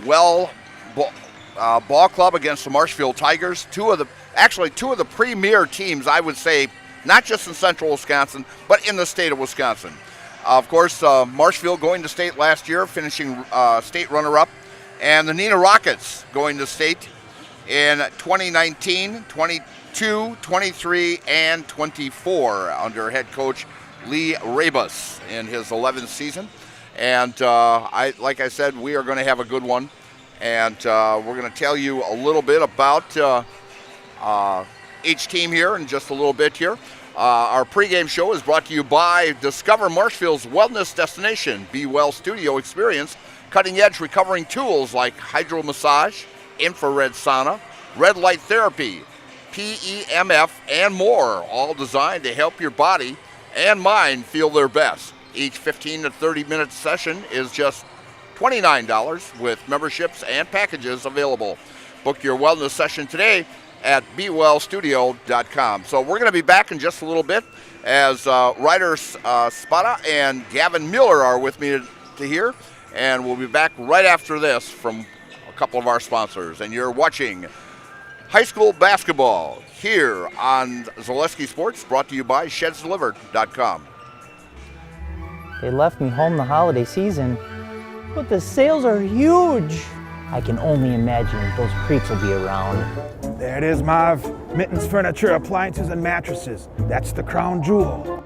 Ball Club against the Marshfield Tigers. Two of the premier teams, I would say, not just in central Wisconsin, but in the state of Wisconsin. Of course, Marshfield going to state last year, finishing state runner-up, and the Neenah Rockets going to state in 2019, 22, 23, and 24 under head coach Lee Rabus in his 11th season. And like I said, we are going to have a good one. And we're going to tell you a little bit about each team here in just a little bit here. Our pregame show is brought to you by Discover Marshfield's wellness destination, Be Well Studio Experience, cutting-edge recovering tools like hydro massage, infrared sauna, red light therapy, PEMF, and more, all designed to help your body and mind feel their best. Each 15 to 30-minute session is just $29 with memberships and packages available. Book your wellness session today at BeWellStudio.com. So we're going to be back in just a little bit as Ryder Spada and Gavin Miller are with me to hear, and we'll be back right after this from a couple of our sponsors. And you're watching high school basketball here on Zaleski Sports, brought to you by ShedsDelivered.com. They left me home the holiday season, but the sales are huge. I can only imagine those creeps will be around. There it is, Marv. Mittens Furniture, Appliances, and Mattresses. That's the crown jewel.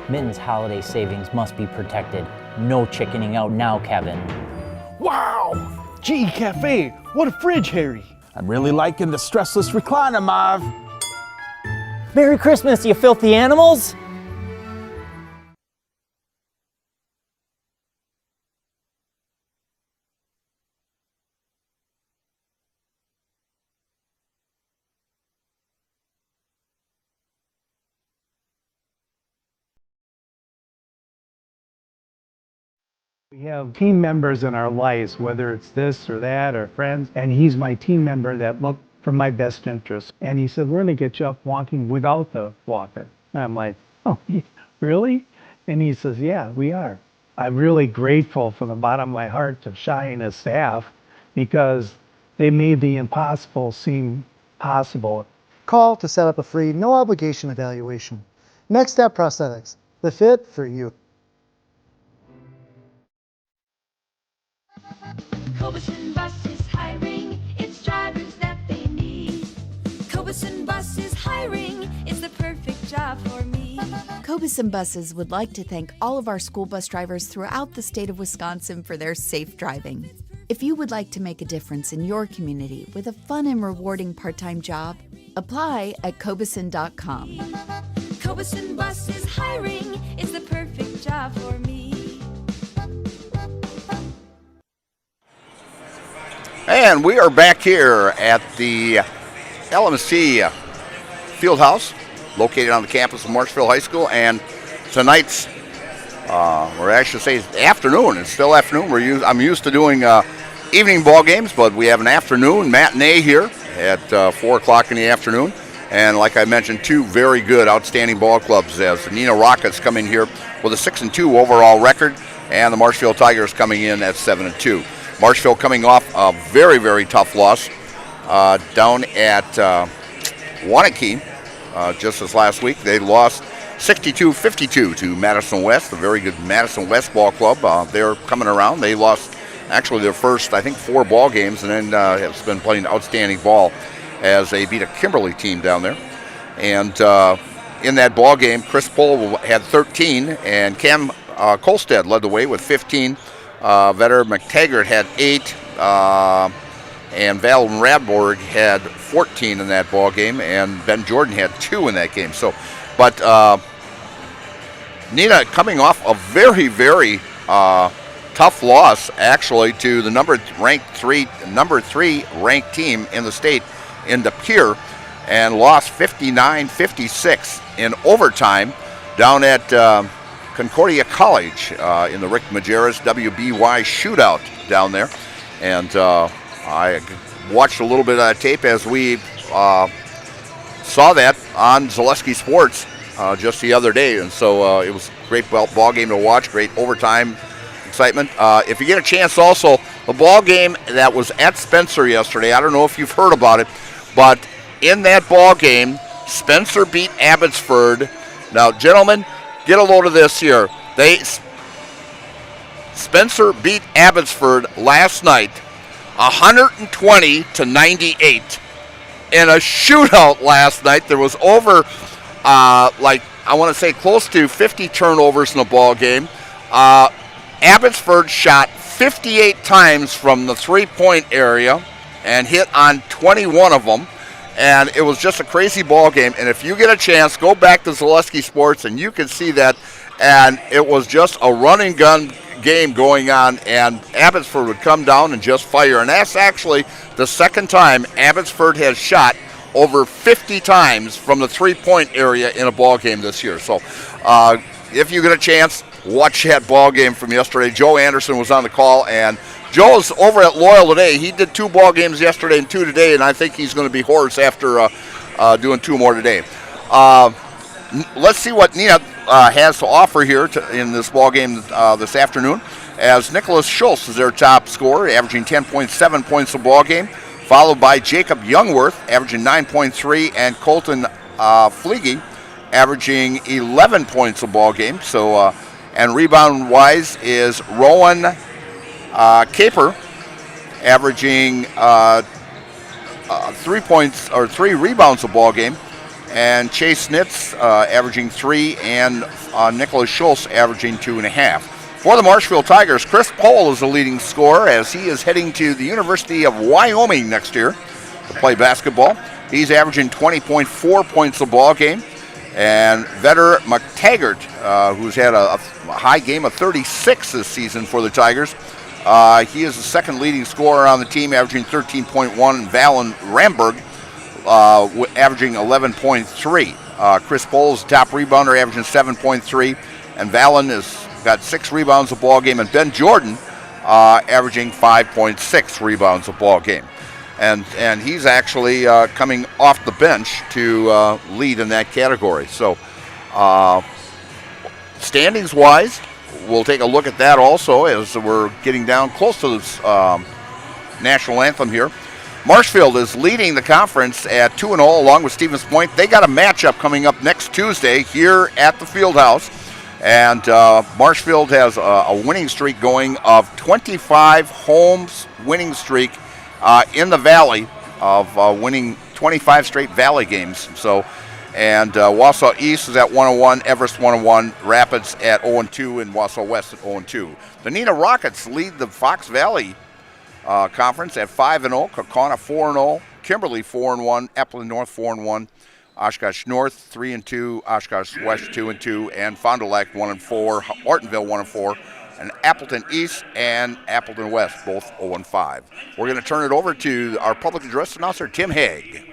Mittens' holiday savings must be protected. No chickening out now, Kevin. Wow! GE Cafe, what a fridge, Harry. I'm really liking the stressless recliner, Marv. Merry Christmas, you filthy animals! We have team members in our lives, whether it's this or that or friends, and he's my team member that look for my best interest. And he said, we're going to get you up walking without the walker. And I'm like, oh, really? And he says, yeah, we are. I'm really grateful from the bottom of my heart to Shai and his staff because they made the impossible seem possible. Call to set up a free, no obligation evaluation. Next Step Prosthetics, the fit for you. Cobeson Bus is hiring, it's drivers that they need. Cobeson Bus is hiring, it's the perfect job for me. Cobeson Buses would like to thank all of our school bus drivers throughout the state of Wisconsin for their safe driving. If you would like to make a difference in your community with a fun and rewarding part-time job, apply at Cobeson.com. Cobeson Bus is hiring, it's the perfect job for me. And we are back here at the LMC Fieldhouse, located on the campus of Marshfield High School. And tonight's, or I should say afternoon, it's still afternoon. I'm used to doing evening ball games, but we have an afternoon matinee here at 4 o'clock in the afternoon. And like I mentioned, two very good, outstanding ball clubs as the Neenah Rockets come in here with a 6-2 overall record, and the Marshfield Tigers coming in at 7-2. Marshfield coming off a very, very tough loss down at Wanakee just this last week. They lost 62-52 to Madison West, a very good Madison West ball club. They're coming around. They lost actually their first, I think, 4 ball games, and then have been playing outstanding ball as they beat a Kimberly team down there. And in that ball game, Chris Pohl had 13, and Cam Kolstad led the way with 15. Vetter McTaggart had 8, and Val Radborg had 14 in that ball game, and Ben Jordan had 2 in that game. So, but Neenah coming off a very, very tough loss actually to the number 3 ranked team in the state in De Pere, and lost 59-56 in overtime down at Concordia College in the Rick Majerus WBY shootout down there. And I watched a little bit of that tape as we saw that on Zaleski Sports just the other day. And so it was a great ball game to watch, great overtime excitement. If you get a chance also the ball game that was at Spencer yesterday. I don't know if you've heard about it, but in that ball game, Spencer beat Abbotsford. Now, gentlemen, get a load of this here. Spencer beat Abbotsford last night 120-98 in a shootout last night. There was over, I want to say close to 50 turnovers in the ball game. Abbotsford shot 58 times from the three-point area and hit on 21 of them. And it was just a crazy ball game. And if you get a chance, go back to Zaleski Sports and you can see that. And it was just a run and gun game going on, and Abbotsford would come down and just fire. And that's actually the second time Abbotsford has shot over 50 times from the three-point area in a ball game this year. So if you get a chance, watch that ball game from yesterday. Joe Anderson was on the call, and Joe's over at Loyal today. He did 2 ball games yesterday and 2 today, and I think he's going to be hoarse after doing 2 more today. Let's see what Neenah has to offer here in this ball game this afternoon, as Nicholas Schultz is their top scorer, averaging 10.7 points a ball game, followed by Jacob Youngworth, averaging 9.3, and Colton Fleege, averaging 11 points a ball game. So, and rebound-wise is Rowan Caper, averaging 3 points or 3 rebounds a ball game, and Chase Nitz averaging 3, and Nicholas Schultz averaging 2.5. For the Marshfield Tigers, Chris Pohl is the leading scorer as he is heading to the University of Wyoming next year to play basketball. He's averaging 20.4 points a ball game. And Vetter McTaggart, who's had a high game of 36 this season for the Tigers, he is the second leading scorer on the team, averaging 13.1. And Valen Ramberg averaging 11.3. Chris Pohl is the top rebounder, averaging 7.3. And Valen has got 6 rebounds a ball game. And Ben Jordan averaging 5.6 rebounds a ball game. And he's actually coming off the bench to lead in that category. So standings-wise, we'll take a look at that also as we're getting down close to this national anthem here. Marshfield is leading the conference at 2-0 along with Stevens Point. They got a matchup coming up next Tuesday here at the Fieldhouse. And Marshfield has a winning streak going of 25 homes winning streak in the Valley of winning 25 straight Valley games. So, and Wausau East is at 1-1, Everest 1-1, Rapids at 0-2, and Wausau West at 0-2. The Neenah Rockets lead the Fox Valley Conference at 5-0, Kaukauna 4-0, Kimberly 4-1, Epplin North 4-1, Oshkosh North 3-2, Oshkosh West 2-2, and Fond du Lac 1-4, Ortonville 1-4, and Appleton East and Appleton West both 0-5. We're going to turn it over to our public address announcer, Tim Haig.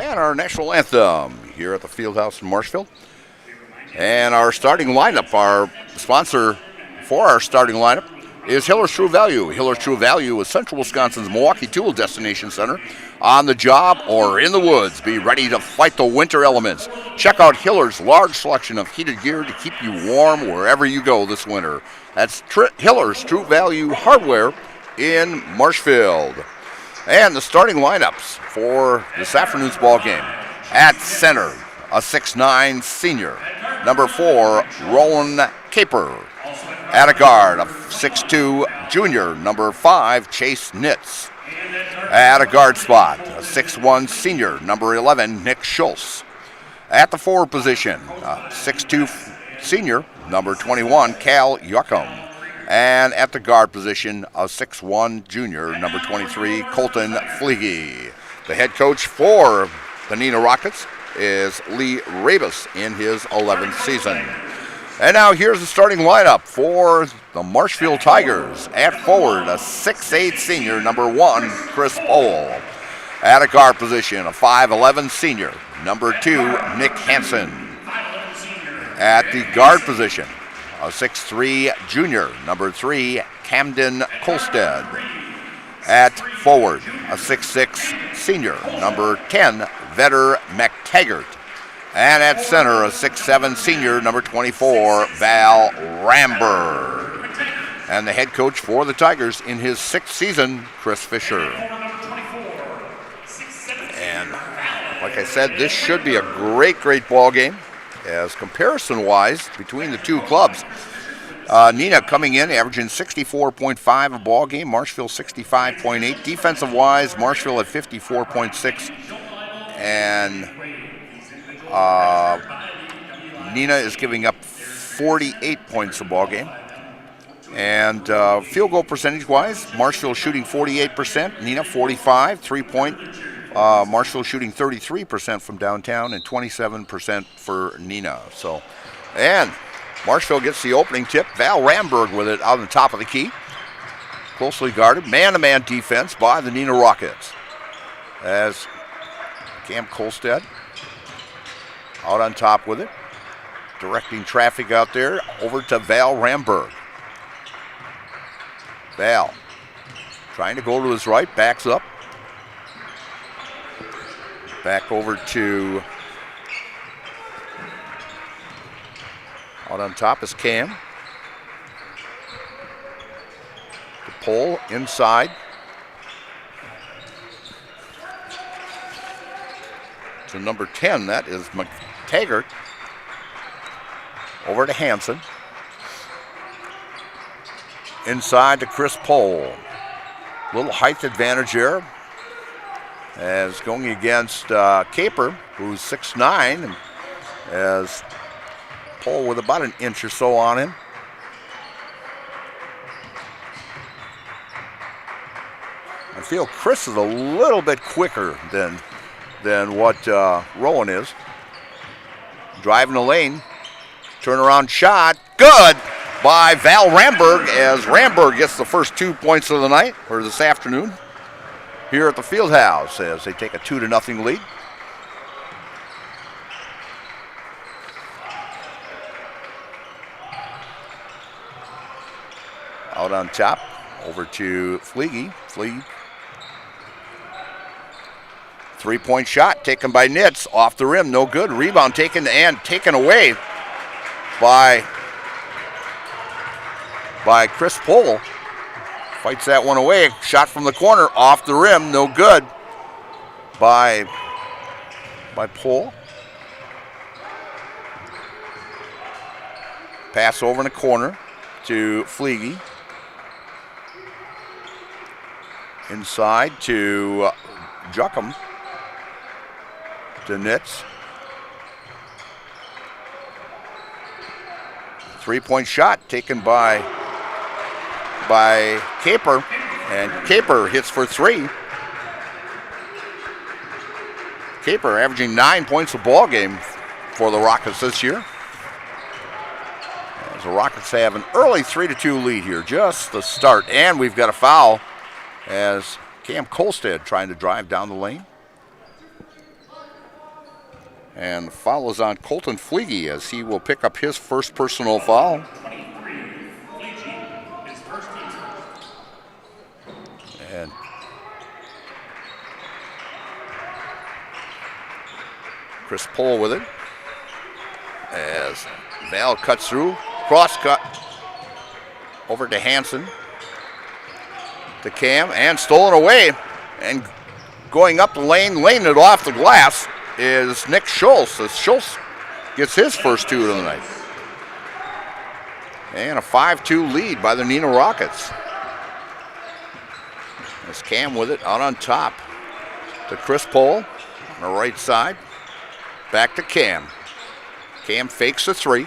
and our national anthem here at the Fieldhouse in Marshfield. And our starting lineup, our sponsor for our starting lineup is Hiller's True Value. Hiller's True Value is Central Wisconsin's Milwaukee Tool Destination Center. On the job or in the woods, be ready to fight the winter elements. Check out Hiller's large selection of heated gear to keep you warm wherever you go this winter. That's Hiller's True Value Hardware in Marshfield. And the starting lineups for this afternoon's ball game. At center, a 6'9 senior, number 4, Rowan Caper. At a guard, a 6'2 junior, number 5, Chase Nitz. At a guard spot, a 6'1 senior, number 11, Nick Schultz. At the forward position, a 6'2 senior, number 21, Cal Yuckham. And at the guard position, a 6'1 junior, number 23, Colton Fleege. The head coach for the Neenah Rockets is Lee Rabus in his 11th season. And now here's the starting lineup for the Marshfield Tigers. At forward, a 6'8 senior, number 1, Chris Powell. At a guard position, a 5'11 senior, number 2, Nick Hansen. At the guard position, a 6'3 junior, number 3, Camden Kolstad. At forward, a 6'6 senior, number 10, Vetter McTaggart. And at center, a 6'7 senior, number 24, Val Ramberg. And the head coach for the Tigers in his 6th season, Chris Fisher. And like I said, this should be a great ball game. As comparison-wise between the two clubs, Neenah coming in, averaging 64.5 a ball game, Marshfield 65.8. Defensive-wise, Marshfield at 54.6. And Neenah is giving up 48 points a ball game. And field goal percentage-wise, Marshfield shooting 48%, Neenah 45, 3-point. Marshfield shooting 33% from downtown and 27% for Neenah. So, and Marshfield gets the opening tip. Val Ramberg with it out on the top of the key. Closely guarded, man-to-man defense by the Neenah Rockets. As Cam Kolstad out on top with it, directing traffic out there over to Val Ramberg. Val trying to go to his right, backs up. Back over to, out on top is Cam. The pull inside. To number 10, that is McTaggart. Over to Hansen. Inside to Chris Pohl. Little height advantage there. As going against Caper, who's 6'9", and as Pohl with about an inch or so on him. I feel Chris is a little bit quicker than what Rowan is. Driving the lane, turnaround shot, good by Val Ramberg, as Ramberg gets the first 2 points of the night, or this afternoon, here at the Fieldhouse as they take a 2-0 lead. Out on top, over to Fleege. Fleege. 3-point shot taken by Nitz, off the rim, no good. Rebound taken and taken away by Chris Pohl. Fights that one away. Shot from the corner, off the rim, no good by Pohl. Pass over in the corner to Fleege. Inside to Juckham. To Nitz. 3-point shot taken by Caper, and Caper hits for 3. Caper averaging 9 points a ball game for the Rockets this year. As the Rockets have an early 3-2 lead here, just the start, and we've got a foul as Cam Kolstad trying to drive down the lane. And the foul is on Colton Fleege as he will pick up his first personal foul. And Chris Pohl with it as Val cuts through, cross cut over to Hansen, to Cam, and stolen away. And going up the lane, laying it off the glass is Nick Schultz, as Schultz gets his first two of the night. And a 5-2 lead by the Neenah Rockets. As Cam with it out on top to Chris Pohl on the right side. Back to Cam. Cam fakes the three.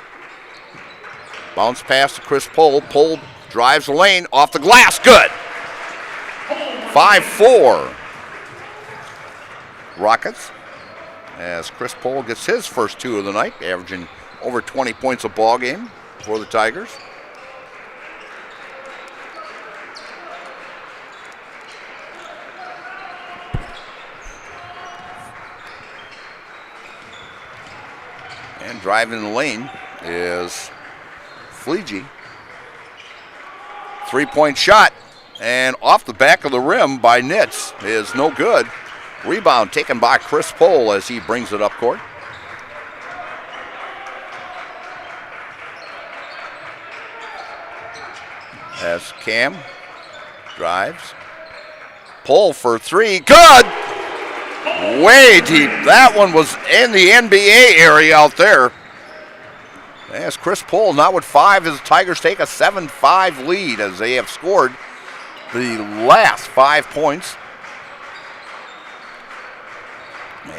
Bounce pass to Chris Pohl. Pohl drives the lane off the glass. Good. 5-4. Rockets. As Chris Pohl gets his first two of the night, averaging over 20 points a ball game for the Tigers. And driving the lane is Fleege. Three-point shot, and off the back of the rim by Nitz is no good. Rebound taken by Chris Pohl as he brings it up court. As Cam drives. Pohl for three, good! Way deep. That one was in the NBA area out there. As Chris Pohl now with five as the Tigers take a 7-5 lead as they have scored the last 5 points.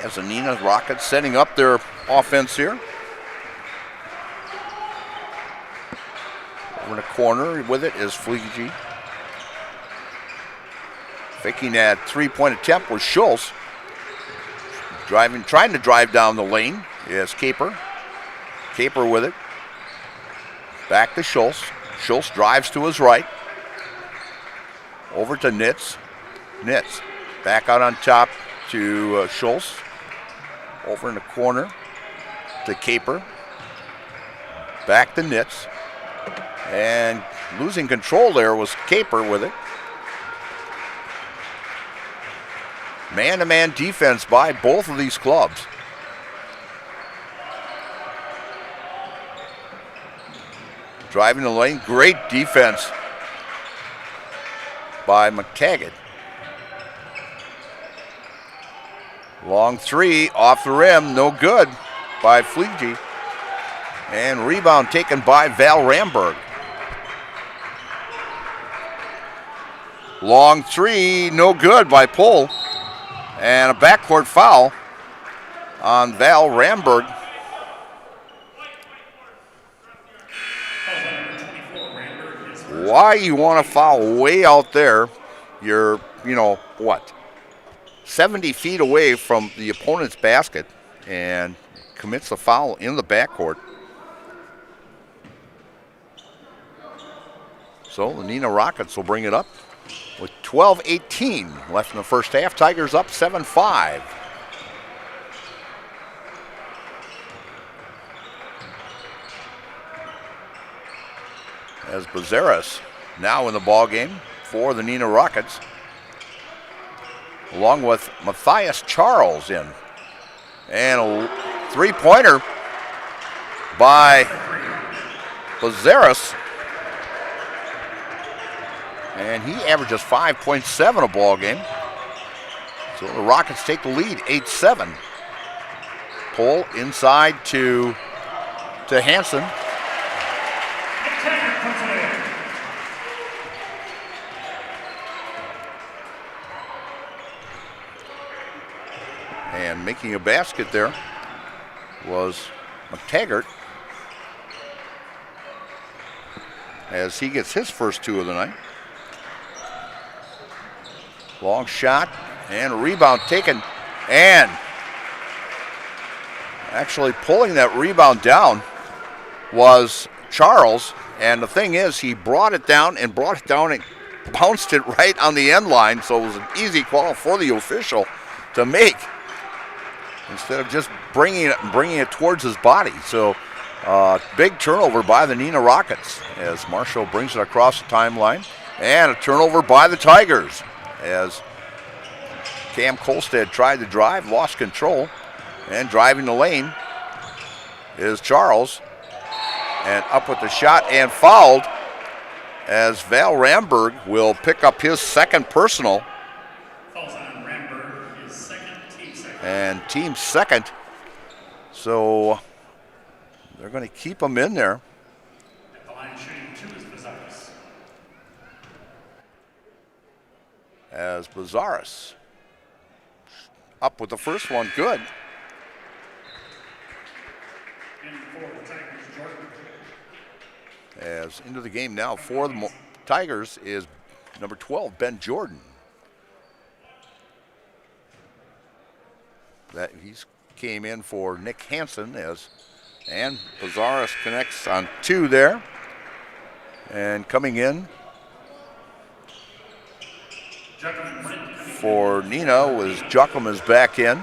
As the Neenah Rockets setting up their offense here. Over in the corner with it is Fleege. Faking that three-point attempt was Schultz. Trying to drive down the lane is Caper. Caper with it. Back to Schultz. Schultz drives to his right. Over to Nitz. Nitz back out on top to Schultz. Over in the corner to Caper. Back to Nitz. And losing control there was Caper with it. Man-to-man defense by both of these clubs. Driving the lane, great defense by McTaggart. Long three off the rim, no good by Fleege. And rebound taken by Val Ramberg. Long three, no good by Pohl. And a backcourt foul on Val Ramberg. Why you want to foul way out there? You're, 70 feet away from the opponent's basket and commits a foul in the backcourt. So the Neenah Rockets will bring it up with 12:18 left in the first half. Tigers up 7-5. As Bazaras now in the ball game for the Neenah Rockets, along with Matthias Charles in. And a three-pointer by Bazaras. And he averages 5.7 a ball game. So the Rockets take the lead, 8-7. Pohl inside to Hansen. And making a basket there was McTaggart as he gets his first two of the night. Long shot and a rebound taken, and actually pulling that rebound down was Charles. And the thing is, he brought it down and bounced it right on the end line, so it was an easy call for the official to make. instead of just bringing it towards his body. So big turnover by the Neenah Rockets as Marshall brings it across the timeline. And a turnover by the Tigers as Cam Kolstad tried to drive, lost control, and driving the lane is Charles. And up with the shot and fouled as Val Ramberg will pick up his second personal. Falls on Ramberg, his second, team second. And team second. So they're going to keep him in there. At the line shooting 2 is Bazaris. As Bazaris up with the first one, good. In for the Tigers, Jordan. As into the game now for the Tigers is number 12, Ben Jordan. That he's came in for Nick Hansen and Bazaris connects on 2 there. And coming in for Neenah was Juckham is back in.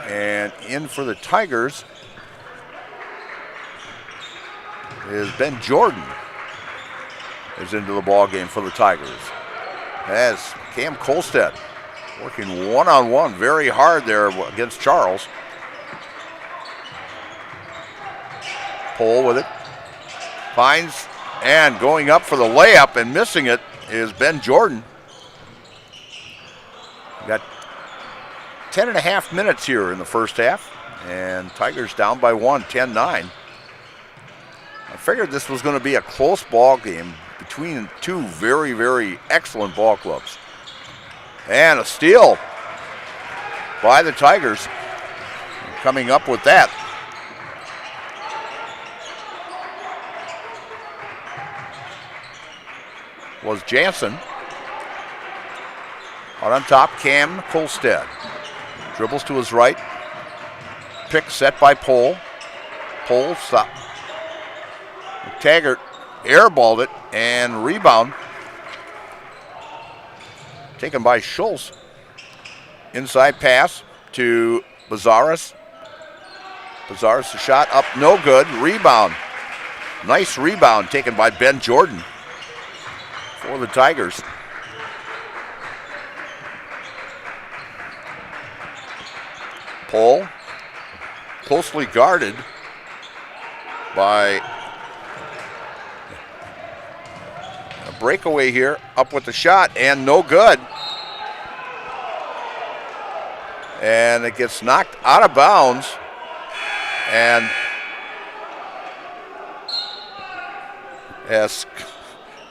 And in for the Tigers is Ben Jordan is into the ball game for the Tigers. As Cam Kolstad working one-on-one very hard there against Charles. Pole with it. Finds and going up for the layup and missing it is Ben Jordan. Got 10.5 minutes here in the first half, and Tigers down by 1, 10-9. I figured this was going to be a close ball game between two very, very excellent ball clubs. And a steal by the Tigers. Coming up with that was Jansen. Out on top, Cam Kolstad. Dribbles to his right. Pick set by Pole. Pole stop. Taggart airballed it and rebound. Taken by Schultz. Inside pass to Bazaris. Bazaris, the shot up, no good. Rebound. Nice rebound taken by Ben Jordan for the Tigers. Pole closely guarded by a breakaway here. Up with the shot and no good. And it gets knocked out of bounds. And as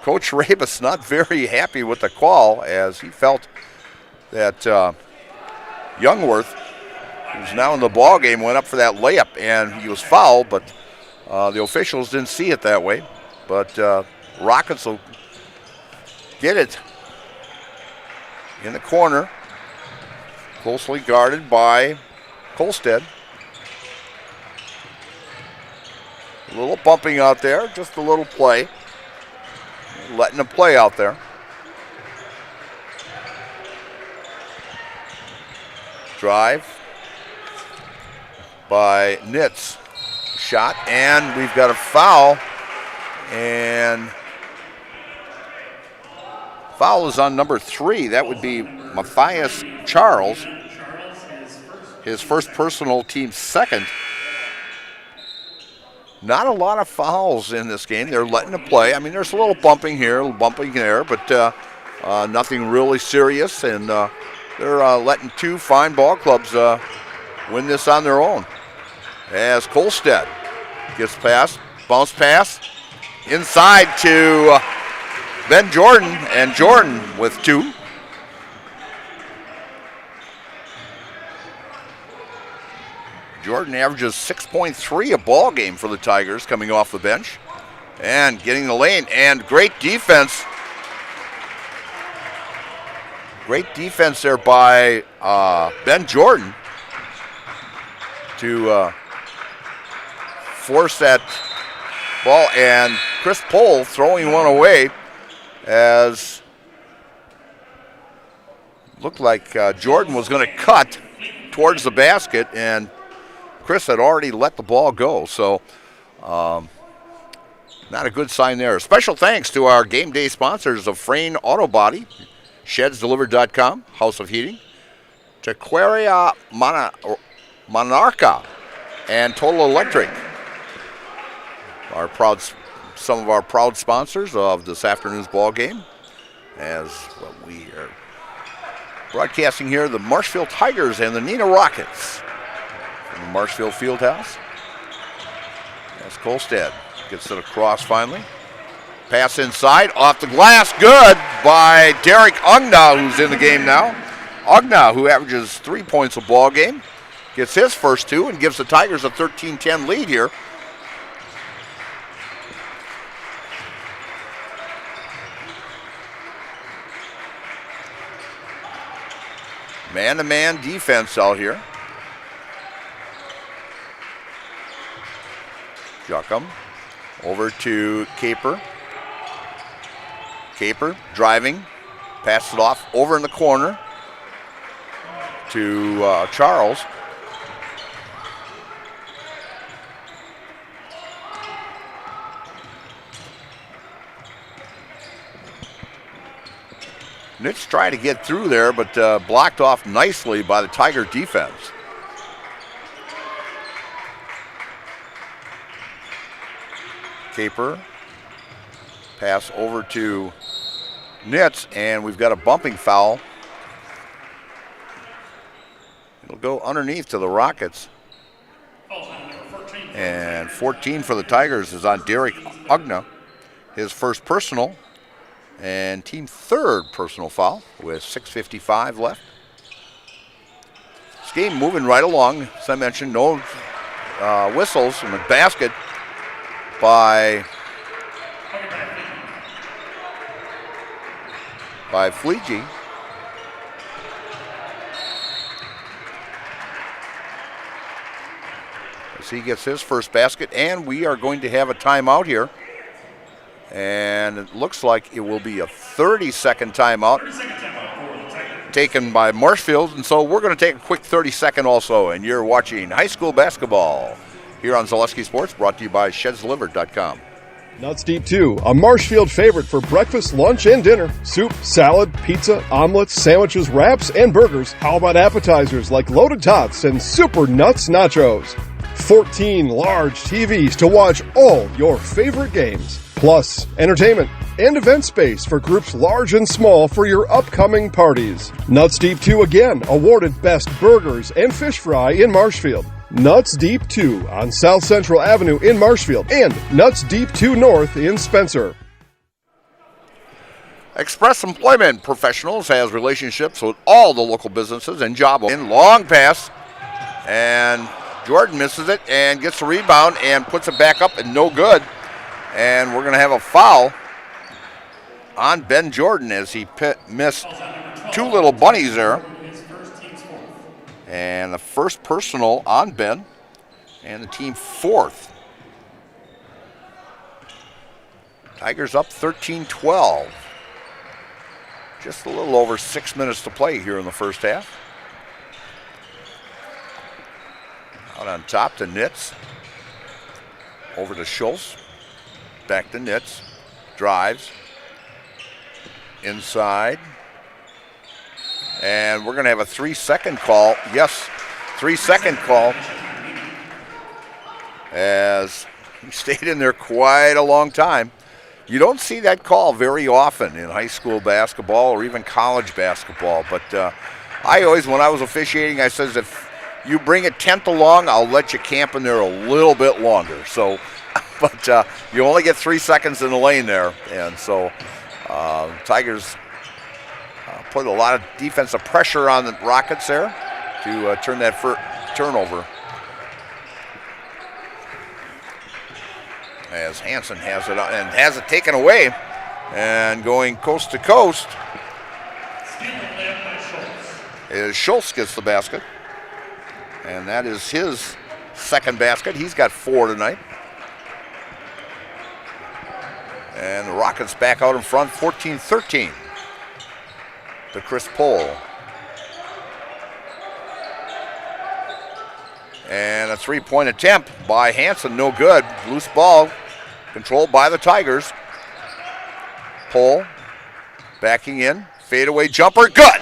Coach Rabus not very happy with the call, as he felt that Youngworth, who's now in the ball game, went up for that layup and he was fouled, but the officials didn't see it that way. But Rockets will get it in the corner, closely guarded by Kolstad. A little bumping out there, just a little play. Letting them play out there. Drive by Nitz. Shot, and we've got a foul. And foul is on number 3. That would be Matthias Charles. His first personal, team second. Not a lot of fouls in this game. They're letting it play. I mean, there's a little bumping here, a little bumping there, but nothing really serious. And they're letting two fine ball clubs win this on their own. As Kolstad gets past, bounce pass, inside to Ben Jordan, and Jordan with 2. Jordan averages 6.3 a ball game for the Tigers coming off the bench. And getting the lane, and great defense. Great defense there by Ben Jordan to force that ball, and Chris Pohl throwing one away as Looked like Jordan was going to cut towards the basket, and Chris had already let the ball go. So not a good sign there. Special thanks to our game day sponsors of Frayne Auto Body, ShedsDelivered.com, House of Heating, Tequeria Monarca, and Total Electric. Some of our proud sponsors of this afternoon's ball game, as we are broadcasting here the Marshfield Tigers and the Neenah Rockets from the Marshfield Fieldhouse. As Kolstad gets it across finally. Pass inside, off the glass, good by Derek Ugna, who's in the game now. Ugna, who averages 3 points a ball game, gets his first 2 and gives the Tigers a 13-10 lead here. Man-to-man defense out here. Juckham over to Caper. Caper driving, passes it off over in the corner to Charles. Nitz trying to get through there, but blocked off nicely by the Tiger defense. Caper, pass over to Nitz, and we've got a bumping foul. It'll go underneath to the Rockets. And 14 for the Tigers is on Derek Ugna, his first personal. And team third personal foul with 6:55 left. This game moving right along. As I mentioned, no whistles in the basket by Fleege. As he gets his first basket, and we are going to have a timeout here. And it looks like it will be a 30-second timeout taken by Marshfield. And so we're going to take a quick 30-second also. And you're watching high school basketball here on Zaleski Sports, brought to you by ShedsDelivered.com. Nuts Deep 2, a Marshfield favorite for breakfast, lunch, and dinner. Soup, salad, pizza, omelets, sandwiches, wraps, and burgers. How about appetizers like loaded tots and super nuts nachos? 14 large TVs to watch all your favorite games. Plus, entertainment and event space for groups large and small for your upcoming parties. Nuts Deep 2 again, awarded Best Burgers and Fish Fry in Marshfield. Nuts Deep 2 on South Central Avenue in Marshfield and Nuts Deep 2 North in Spencer. Express Employment Professionals has relationships with all the local businesses and job. In long pass, and Jordan misses it and gets the rebound and puts it back up and no good. And we're going to have a foul on Ben Jordan as he missed 2 little bunnies there. And the first personal on Ben, and the team fourth. Tigers up 13-12. Just a little over 6 minutes to play here in the first half. Out on top to Nitz. Over to Schultz. Back to Nitz. Drives. Inside. And we're going to have a 3-second call. Yes, 3-second call. As he stayed in there quite a long time. You don't see that call very often in high school basketball or even college basketball. But I always, when I was officiating, I says if you bring a 10th along, I'll let you camp in there a little bit longer. So, but you only get 3 seconds in the lane there. And so Tigers put a lot of defensive pressure on the Rockets there to turn that turnover. As Hansen has it and has it taken away and going coast to coast. As Schultz gets the basket. And that is his second basket. He's got 4 tonight. And the Rockets back out in front, 14-13. To Chris Pohl. And a three-point attempt by Hanson, no good. Loose ball controlled by the Tigers. Pohl backing in, fadeaway jumper, good.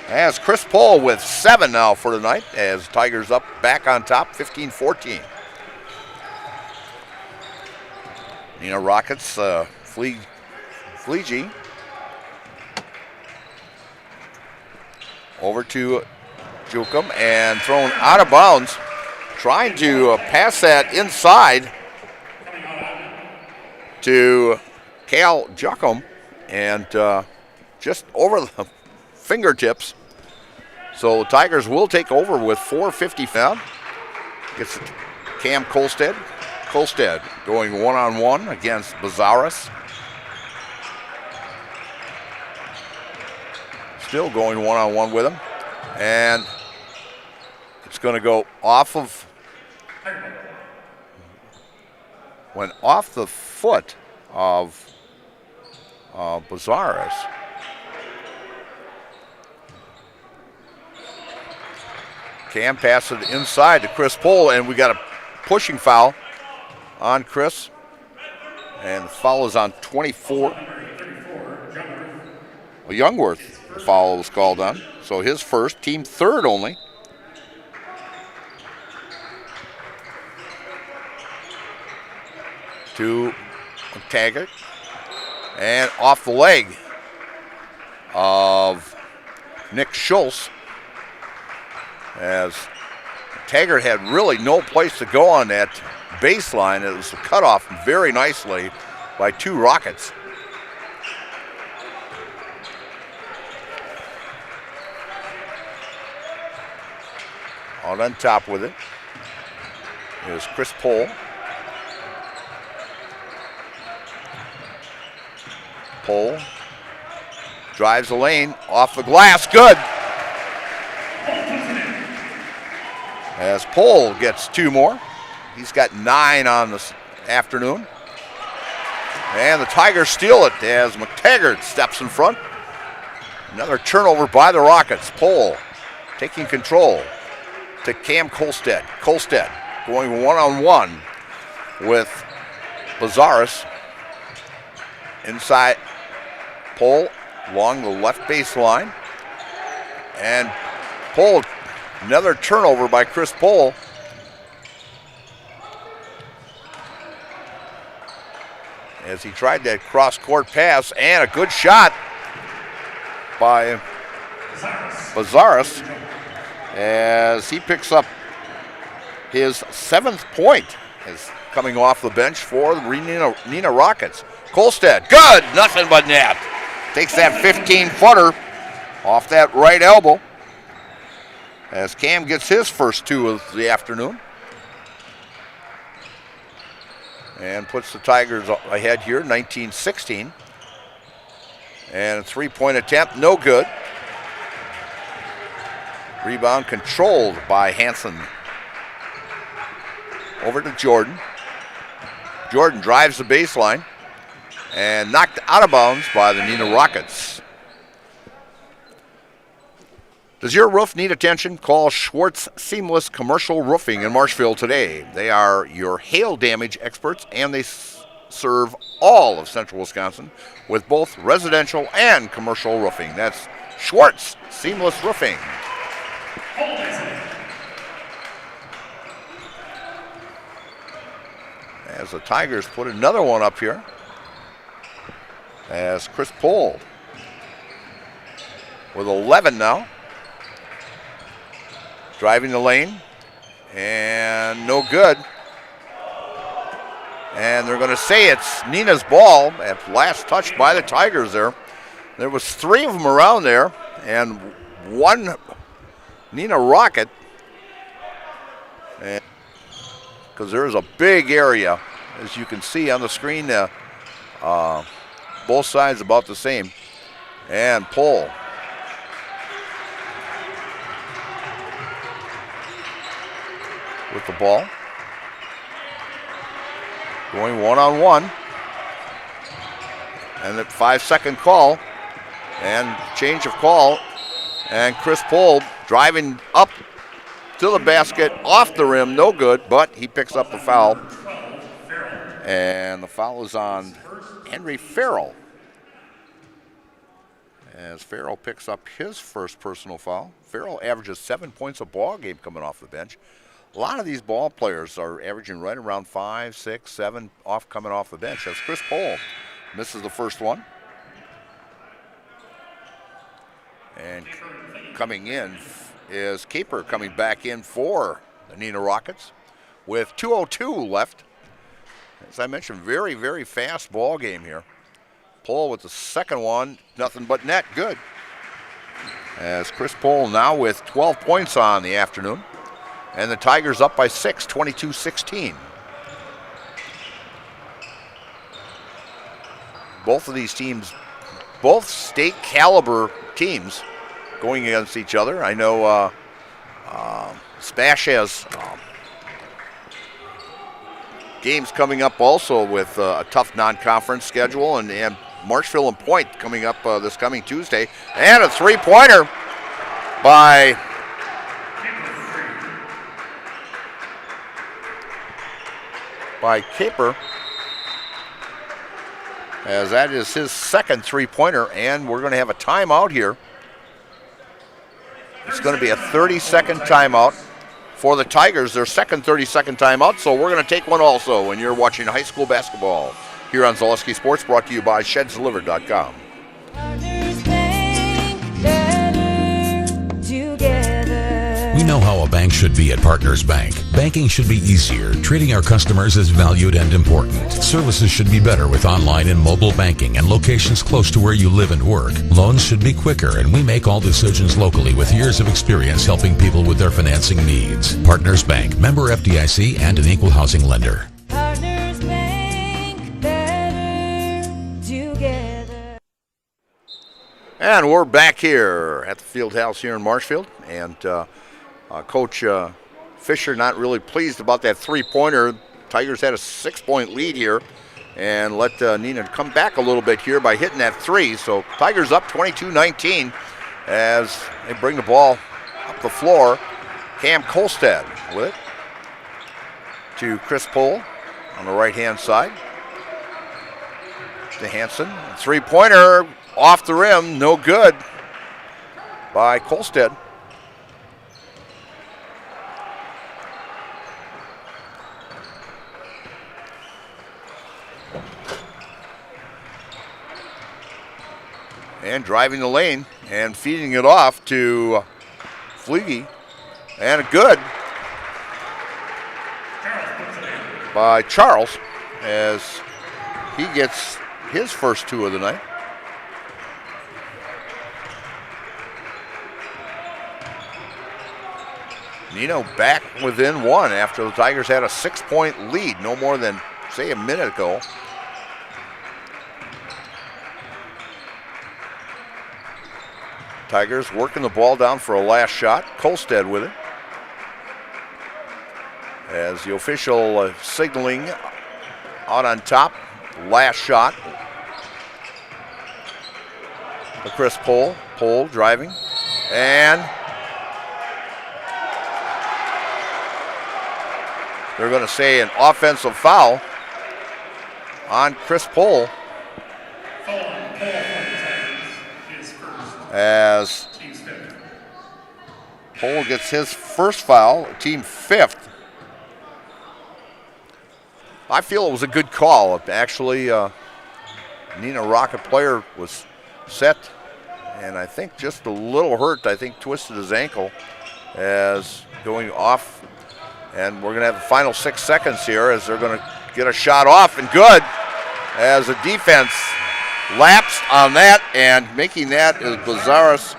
As Chris Pohl with 7 now for the night, as Tigers up back on top, 15-14. Neenah Rockets, Fleege. Over to Jukum and thrown out of bounds. Trying to pass that inside to Cal Jukum and just over the fingertips. So Tigers will take over with 4:50 foul. Gets Cam Kolstad. Kolstad going one-on-one against Bazaris. Still going one-on-one with him. And it's going to go off of, went off the foot of Bazaris. Cam passes it inside to Chris Pohl, and we got a pushing foul on Chris. And the foul is on 24. Well, Youngworth, the foul was called on. So his first, team third only. To Taggart. And off the leg of Nick Schultz. As Taggart had really no place to go on that baseline. It was cut off very nicely by 2 Rockets. Out on top with it is Chris Pohl. Pohl drives the lane, off the glass, good. As Pohl gets 2 more. He's got 9 on this afternoon. And the Tigers steal it as McTaggart steps in front. Another turnover by the Rockets. Pohl taking control to Cam Kolstad. Kolstad going one-on-one with Bazaris. Inside Pohl along the left baseline. And Pohl, another turnover by Chris Pohl. As he tried that cross-court pass, and a good shot by Bazaris as he picks up his 7th point is coming off the bench for the Neenah Rockets. Kolstad, good, nothing but net. Takes that 15-footer off that right elbow as Cam gets his first 2 of the afternoon. And puts the Tigers ahead here, 19-16. And a 3-point attempt, no good. Rebound controlled by Hanson. Over to Jordan. Jordan drives the baseline and knocked out of bounds by the Neenah Rockets. Does your roof need attention? Call Schwartz Seamless Commercial Roofing in Marshfield today. They are your hail damage experts, and they serve all of central Wisconsin with both residential and commercial roofing. That's Schwartz Seamless Roofing. As the Tigers put another one up here, as Chris Pohl with 11 now. Driving the lane, and no good. And they're going to say it's Neenah's ball at last touched by the Tigers there. There was 3 of them around there, and 1 Neenah Rocket. Because there is a big area, as you can see on the screen, both sides about the same. And Pohl. With the ball. Going one-on-one. And the 5-second call. And change of call. And Chris Pohl driving up to the basket, off the rim, no good, but he picks up the foul. And the foul is on Henry Farrell. As Farrell picks up his first personal foul. Farrell averages 7 points a ball game coming off the bench. A lot of these ball players are averaging right around 5, 6, 7 coming off the bench. As Chris Pohl misses the first one. And coming in is Caper coming back in for the Neenah Rockets with 2:02 left. As I mentioned, very, very fast ball game here. Pohl with the second one, nothing but net, good. As Chris Pohl now with 12 points on the afternoon. And the Tigers up by 6, 22-16. Both of these teams, both state caliber teams going against each other. I know Spash has games coming up also with a tough non-conference schedule, and Marshfield and Point coming up this coming Tuesday. And a three-pointer by Caper, as that is his second three-pointer, and we're going to have a timeout here. It's going to be a 30-second timeout for the Tigers, their second 30-second timeout, so we're going to take one also when you're watching high school basketball here on Zaleski Sports, brought to you by ShedsDelivered.com. We know how a bank should be at Partners Bank. Banking should be easier. Treating our customers as valued and important. Services should be better with online and mobile banking and locations close to where you live and work. Loans should be quicker, and we make all decisions locally with years of experience helping people with their financing needs. Partners Bank, member FDIC, and an equal housing lender. Partners Bank, better together. And we're back here at the field house here in Marshfield, and Coach Fisher not really pleased about that three-pointer. Tigers had a 6-point lead here and let Neenah come back a little bit here by hitting that three. So Tigers up 22-19 as they bring the ball up the floor. Cam Kolstad with it to Chris Pohl on the right-hand side. To Hansen. Three-pointer off the rim, no good by Kolstad. And driving the lane and feeding it off to Fleege. And a good by Charles as he gets his first two of the night. Neenah back within one after the Tigers had a 6-point lead, no more than, say, a minute ago. Tigers working the ball down for a last shot. Kolstad with it. As the official signaling out on top. Last shot. The Chris Pohl. Pohl driving. And they're going to say an offensive foul on Chris Pohl. As Pohl gets his first foul, team fifth. I feel it was a good call. Actually, Neenah Rocket player was set, and I think just a little hurt. I think twisted his ankle as going off. And we're going to have the final 6 seconds here as they're going to get a shot off, and good as the defense lapsed on that, and making that is Bazaris,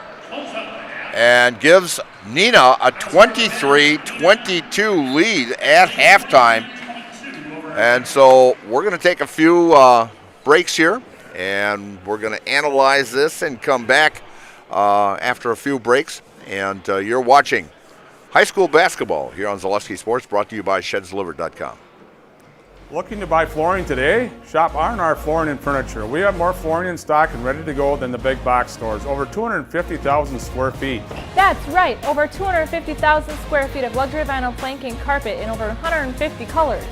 and gives Neenah a 23-22 lead at halftime. And so we're going to take a few breaks here, and we're going to analyze this and come back after a few breaks. And you're watching high school basketball here on Zaleski Sports, brought to you by ShedsDelivered.com. Looking to buy flooring today? Shop R&R Flooring and Furniture. We have more flooring in stock and ready to go than the big box stores. Over 250,000 square feet. That's right, over 250,000 square feet of luxury vinyl planking carpet in over 150 colors.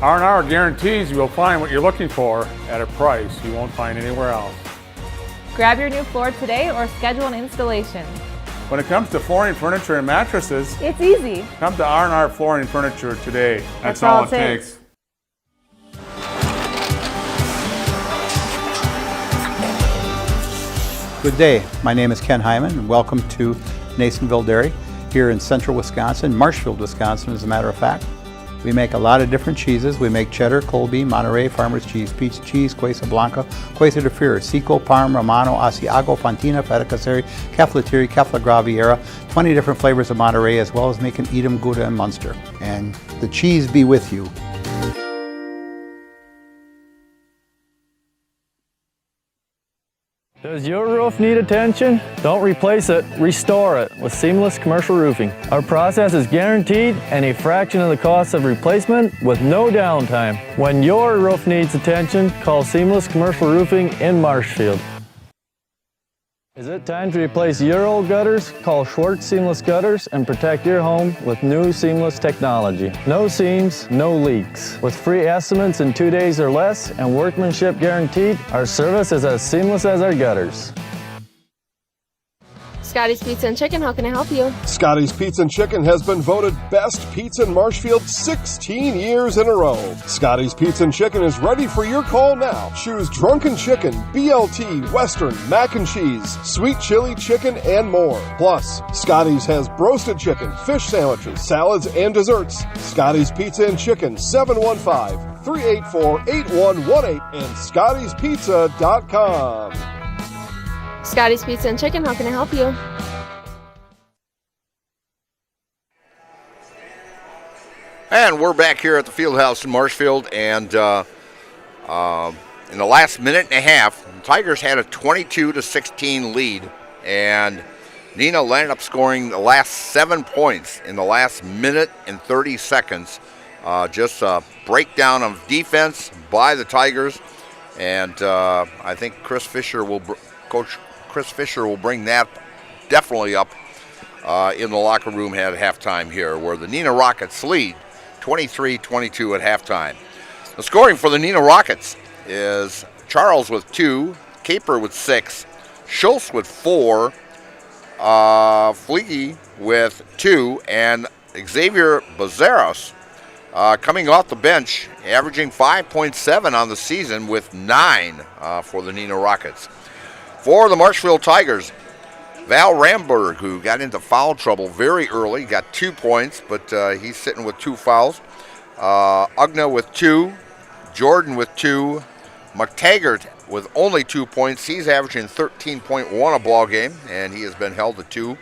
R&R guarantees you will find what you're looking for at a price you won't find anywhere else. Grab your new floor today or schedule an installation. When it comes to flooring, furniture, and mattresses, it's easy. Come to R&R Flooring and Furniture today. That's all it takes. Good day, my name is Ken Hyman and welcome to Nasonville Dairy here in central Wisconsin, Marshfield, Wisconsin as a matter of fact. We make a lot of different cheeses. We make cheddar, Colby, Monterey, Farmer's Cheese, Pizza Cheese, Quesa Blanca, Quesa de Fir, Seco, Parm, Romano, Asiago, Fontina, Feta Caseri, Caflateri, Cafla Graviera, 20 different flavors of Monterey, as well as making Edam, Gouda, and Munster. And the cheese be with you. Does your roof need attention? Don't replace it, restore it with Seamless Commercial Roofing. Our process is guaranteed and a fraction of the cost of replacement with no downtime. When your roof needs attention, call Seamless Commercial Roofing in Marshfield. Is it time to replace your old gutters? Call Schwartz Seamless Gutters and protect your home with new seamless technology. No seams, no leaks. With free estimates in 2 days or less and workmanship guaranteed, our service is as seamless as our gutters. Scotty's Pizza and Chicken, how can I help you? Scotty's Pizza and Chicken has been voted best pizza in Marshfield 16 years in a row. Scotty's Pizza and Chicken is ready for your call now. Choose drunken chicken, BLT, Western, mac and cheese, sweet chili chicken, and more. Plus, Scotty's has broasted chicken, fish sandwiches, salads, and desserts. Scotty's Pizza and Chicken, 715-384-8118 and scottyspizza.com. Scotty's Pizza and Chicken, how can I help you? And we're back here at the field house in Marshfield, and in the last minute and a half, the Tigers had a 22-16 lead, and Neenah landed up scoring the last 7 points in the last minute and 30 seconds. Just a breakdown of defense by the Tigers, and I think Coach Chris Fisher will bring that definitely up in the locker room at halftime here, where the Neenah Rockets lead 23-22 at halftime. The scoring for the Neenah Rockets is Charles with 2, Caper with 6, Schultz with 4, Fleege with 2, and Xavier Bazaros coming off the bench, averaging 5.7 on the season with 9 for the Neenah Rockets. For the Marshfield Tigers, Val Ramberg, who got into foul trouble very early, got 2 points, but he's sitting with 2 fouls. Ugna with 2, Jordan with 2, McTaggart with only 2 points. He's averaging 13.1 a ball game, and he has been held to 2.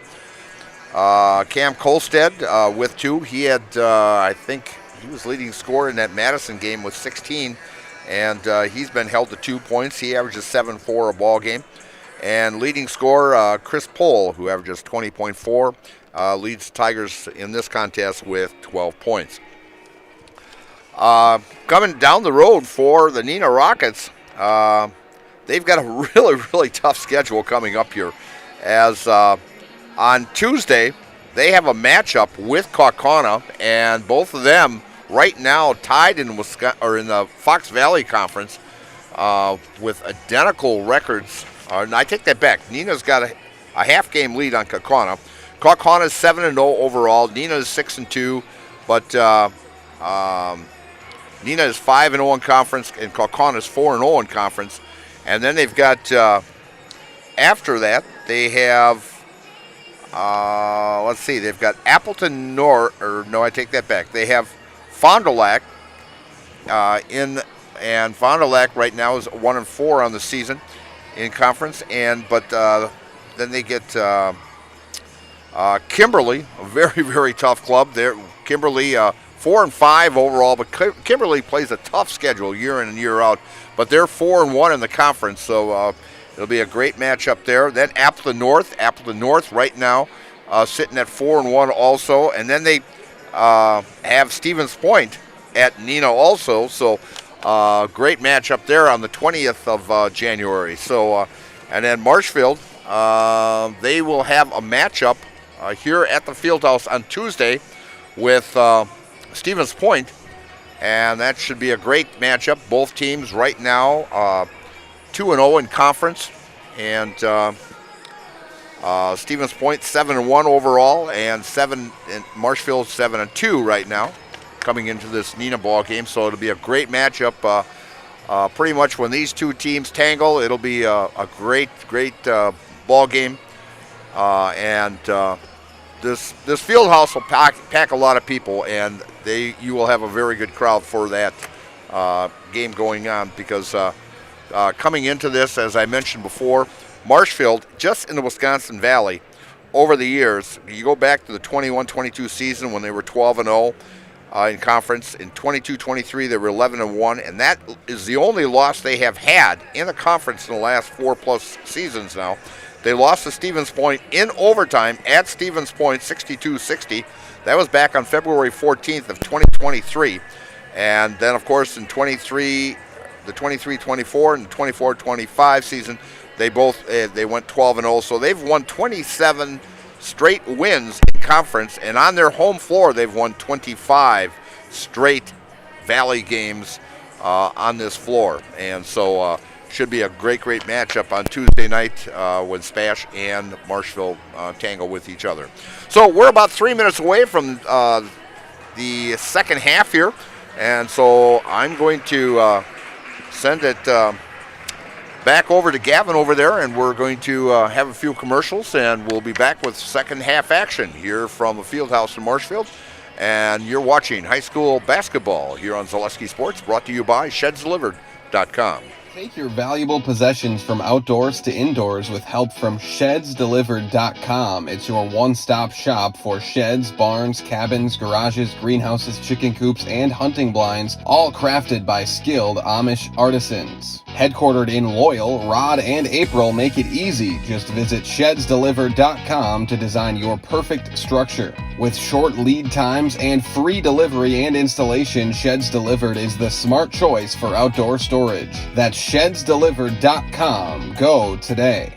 Cam Kolstad with 2. He had, I think, he was leading scorer in that Madison game with 16, and he's been held to 2 points. He averages 7.4 a ball game. And leading scorer, Chris Pohl, who averages 20.4, leads Tigers in this contest with 12 points. Coming down the road for the Neenah Rockets, they've got a really, really tough schedule coming up here. As on Tuesday, they have a matchup with Kaukauna, and both of them right now tied in Wisconsin, or in the Fox Valley Conference with identical records. I take that back. Neenah's got a half-game lead on Kaukauna. Kaukauna is 7-0 overall. Neenah is 6-2, but Neenah is 5-0 in conference, and Kaukauna is 4-0 in conference. And then they've got after that they have let's see, they've got Appleton North. Or no, I take that back. They have Fond du Lac and Fond du Lac right now is 1-4 on the season in conference, but then they get Kimberly, a very, very tough club. Kimberly 4-5 overall, but Kimberly plays a tough schedule year in and year out. But they're 4-1 in the conference, so it'll be a great matchup there. Then Appleton North right now sitting at 4-1 also, and then they have Stevens Point at Neenah also. So great matchup there on the 20th of January. So, and then Marshfield, they will have a matchup here at the Fieldhouse on Tuesday with Stevens Point, and that should be a great matchup. Both teams right now 2-0 in conference, and Stevens Point 7-1 overall, and Marshfield 7-2 right now, coming into this Neenah ball game. So it'll be a great matchup. Pretty much when these two teams tangle, it'll be a great ball game, and this Fieldhouse will pack a lot of people, and you will have a very good crowd for that game going on, because coming into this, as I mentioned before, Marshfield, just in the Wisconsin Valley, over the years, you go back to the 21-22 season when they were 12-0 in conference. In 22-23, they were 11-1, and that is the only loss they have had in the conference in the last 4+ seasons now. They lost to Stevens Point in overtime at Stevens Point, 62-60. That was back on February 14th of 2023. And then, of course, in the 23-24 and the 24-25 season, they went 12-0. So they've won 27 straight wins in conference, and on their home floor, they've won 25 straight Valley games on this floor. And so should be a great matchup on Tuesday night when Spash and Marshfield tangle with each other. So we're about 3 minutes away from the second half here, and so I'm going to send it back over to Gavin over there, and we're going to have a few commercials, and we'll be back with second half action here from the Fieldhouse in Marshfield. And you're watching high school basketball here on Zaleski Sports, brought to you by ShedsDelivered.com. Take your valuable possessions from outdoors to indoors with help from ShedsDelivered.com. It's your one-stop shop for sheds, barns, cabins, garages, greenhouses, chicken coops, and hunting blinds, all crafted by skilled Amish artisans. Headquartered in Loyal, Rod and April make it easy. Just visit ShedsDelivered.com to design your perfect structure. With short lead times and free delivery and installation, Sheds Delivered is the smart choice for outdoor storage. That's ShedsDelivered.com. Go today.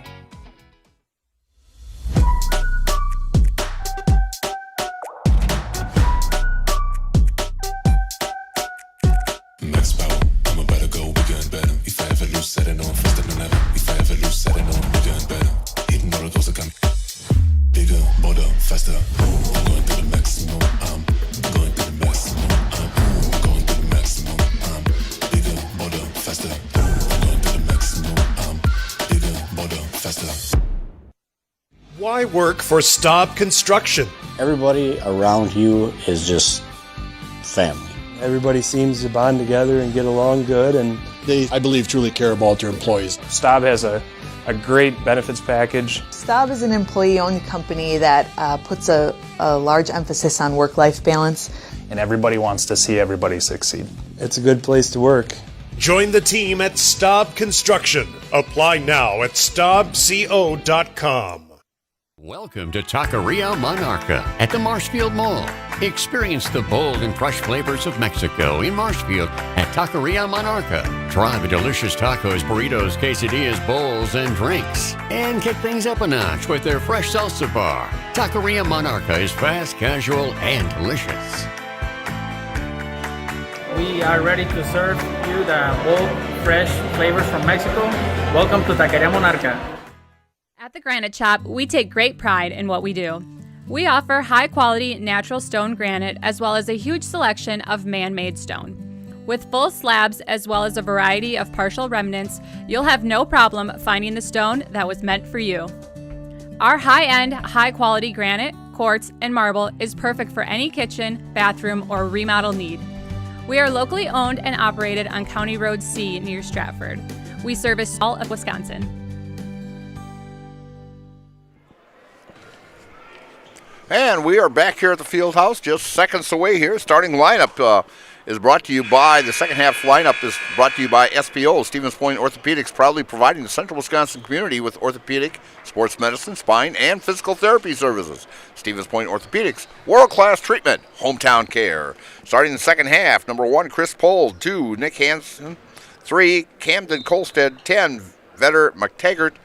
Why work for Staub Construction? Everybody around you is just family. Everybody seems to bond together and get along good, and they, I believe, truly care about their employees. Staub has a great benefits package. Staub is an employee-owned company that puts a large emphasis on work-life balance. And everybody wants to see everybody succeed. It's a good place to work. Join the team at Staub Construction. Apply now at staubco.com. Welcome to Taqueria Monarca at the Marshfield Mall. Experience the bold and fresh flavors of Mexico in Marshfield at Taqueria Monarca. Try the delicious tacos, burritos, quesadillas, bowls, and drinks. And kick things up a notch with their fresh salsa bar. Taqueria Monarca is fast, casual, and delicious. We are ready to serve you the bold, fresh flavors from Mexico. Welcome to Taqueria Monarca. At the Granite Shop, we take great pride in what we do. We offer high-quality natural stone granite as well as a huge selection of man-made stone. With full slabs as well as a variety of partial remnants, you'll have no problem finding the stone that was meant for you. Our high-end, high-quality granite, quartz, and marble is perfect for any kitchen, bathroom, or remodel need. We are locally owned and operated on County Road C near Stratford. We service all of Wisconsin. And we are back here at the Fieldhouse, just seconds away here. Starting lineup is brought to you by, the second half lineup is brought to you by SPO, Stevens Point Orthopedics, proudly providing the Central Wisconsin community with orthopedic, sports medicine, spine, and physical therapy services. Stevens Point Orthopedics, world-class treatment, hometown care. Starting the second half, number 1, Chris Pohl, 2, Nick Hansen, 3, Camden Kolstead, 10, Vetter McTaggart,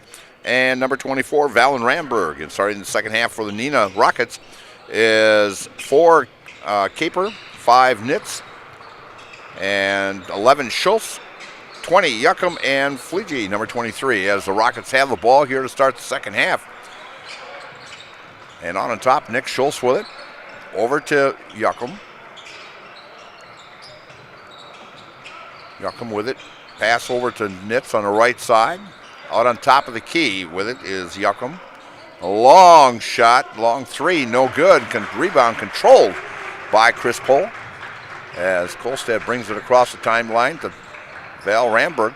and number 24, Valen Ramberg. And starting the second half for the Neenah Rockets is 4, Caper, 5, Nitz, and 11, Schultz, 20, Yuckham, and Fleege, number 23, as the Rockets have the ball here to start the second half. And on top, Nick Schultz with it. Over to Yuckham. Yuckham with it. Pass over to Nitz on the right side. Out on top of the key with it is Yuckham. A long shot, long three, no good. Rebound controlled by Chris Pohl, as Kolstad brings it across the timeline to Val Ramberg.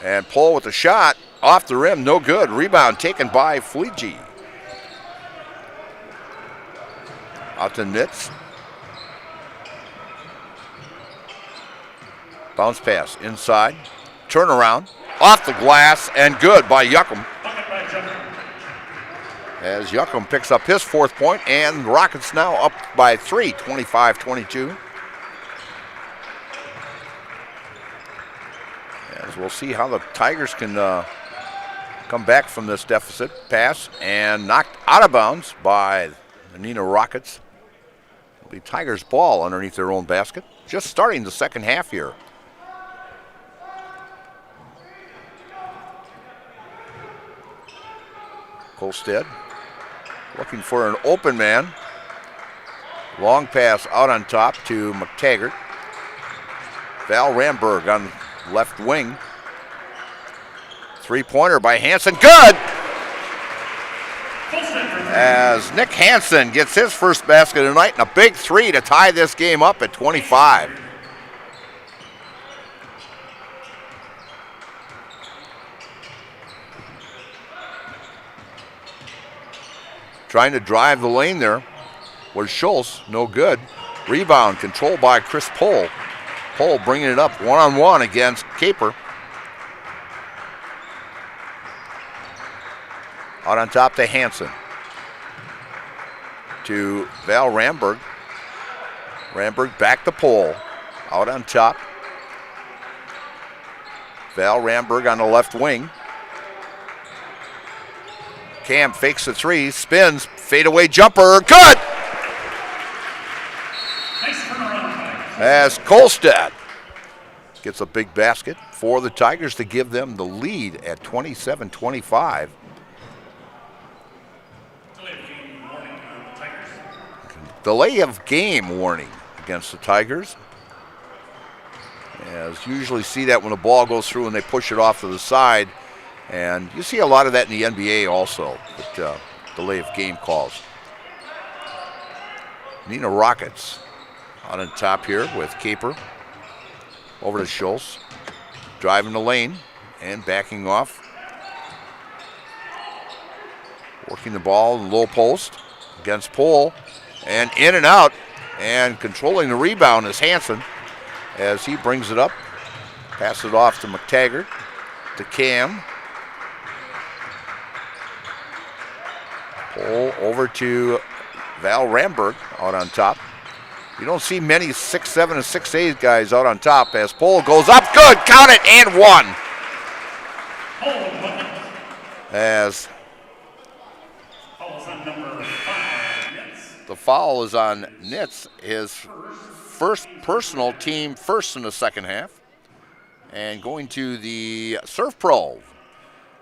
And Pohl with the shot off the rim, no good. Rebound taken by Fleege. Out to Nitz. Bounce pass inside. Turnaround. Off the glass and good by Yuckham. As Yuckham picks up his 4th point, and the Rockets now up by 3, 25-22. As we'll see how the Tigers can come back from this deficit. Pass and knocked out of bounds by the Neenah Rockets. It'll be Tigers ball underneath their own basket. Just starting the second half here. Kolstad looking for an open man. Long pass out on top to McTaggart. Val Ramberg on left wing. 3-pointer by Hansen. Good! As Nick Hansen gets his first basket of the night and a big 3 to tie this game up at 25. Trying to drive the lane there was Schultz, no good. Rebound controlled by Chris Pohl. Pohl bringing it up one-on-one against Caper. Out on top to Hansen. To Val Ramberg. Ramberg back to Pohl. Out on top. Val Ramberg on the left wing. Cam fakes the 3, spins, fadeaway jumper, good! As Kolstad gets a big basket for the Tigers to give them the lead at 27-25. Delay of game warning against the Tigers. As you usually see that when the ball goes through and they push it off to the side. And you see a lot of that in the NBA also, but delay of game calls. Neenah Rockets on the top here with Caper. Over to Schultz. Driving the lane and backing off. Working the ball in the low post against Pohl. And in and out. And controlling the rebound is Hansen as he brings it up. Passes it off to McTaggart, to Cam. Pohl over to Val Ramberg out on top. You don't see many 6'7" and 6'8" guys out on top as Pohl goes up. Good, count it, and 1. As the foul is on Nitz, his first personal, team first in the second half. And going to the Surf Pro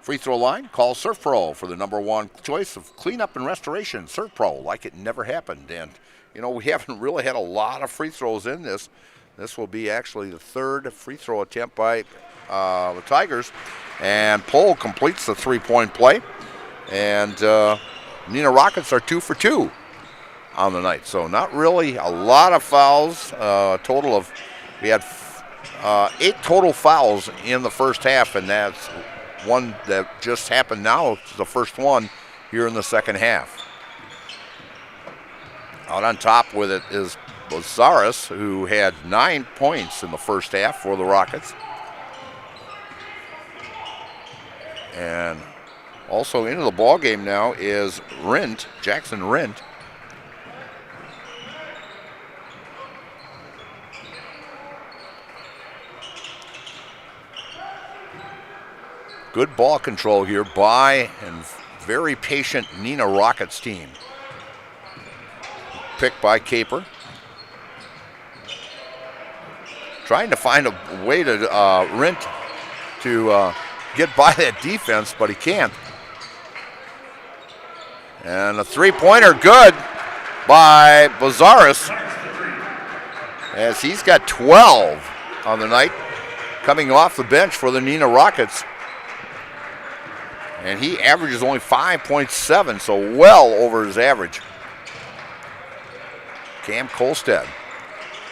free throw line, call Surf Pro for the #1 choice of cleanup and restoration. Surf Pro, like it never happened. And, you know, we haven't really had a lot of free throws in this. This will be actually the 3rd free throw attempt by the Tigers. And Pohl completes the 3-point play. And Neenah Rockets are 2 for 2 on the night. So not really a lot of fouls. Total of, we had 8 total fouls in the first half, and that's one that just happened now. It's the first one here in the second half. Out on top with it is Bazaris, who had 9 points in the first half for the Rockets. And also into the ball game now is Jackson Rint. Good ball control here by and very patient Neenah Rockets team. Picked by Caper. Trying to find a way to Rint to get by that defense, but he can't. And a three-pointer good by Bazaris, as he's got 12 on the night, coming off the bench for the Neenah Rockets. And he averages only 5.7, so well over his average. Cam Kolstad.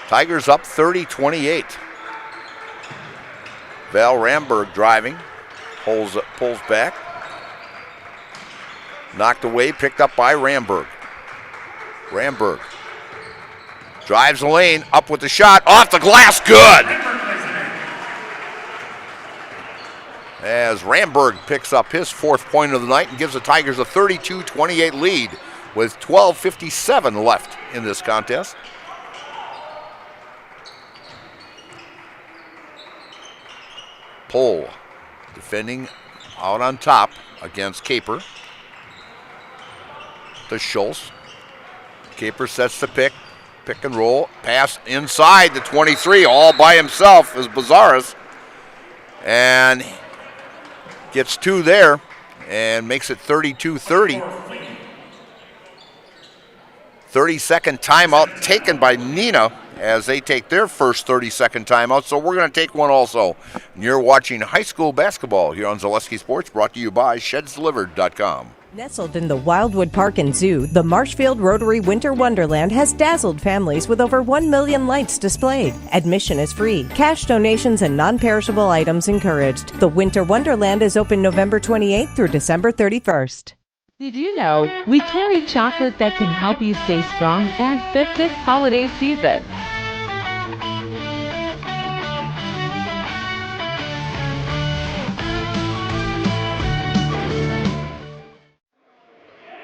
Tigers up 30-28. Val Ramberg driving, pulls back. Knocked away, picked up by Ramberg. Ramberg drives the lane, up with the shot, off the glass, good! As Ramberg picks up his 4th point of the night and gives the Tigers a 32-28 lead with 12:57 left in this contest. Pohl defending out on top against Caper. To Schultz. Caper sets the pick and roll, pass inside the 23, all by himself is Bazaris. And gets 2 there and makes it 32-30. 30-second timeout taken by Neenah as they take their first 30-second timeout. So we're going to take one also. And you're watching high school basketball here on Zaleski Sports, brought to you by ShedsDelivered.com. Nestled in the Wildwood Park and Zoo, the Marshfield Rotary Winter Wonderland has dazzled families with over 1 million lights displayed. Admission is free. Cash donations and non-perishable items encouraged. The Winter Wonderland is open November 28th through December 31st. Did you know we carry chocolate that can help you stay strong and fit this holiday season?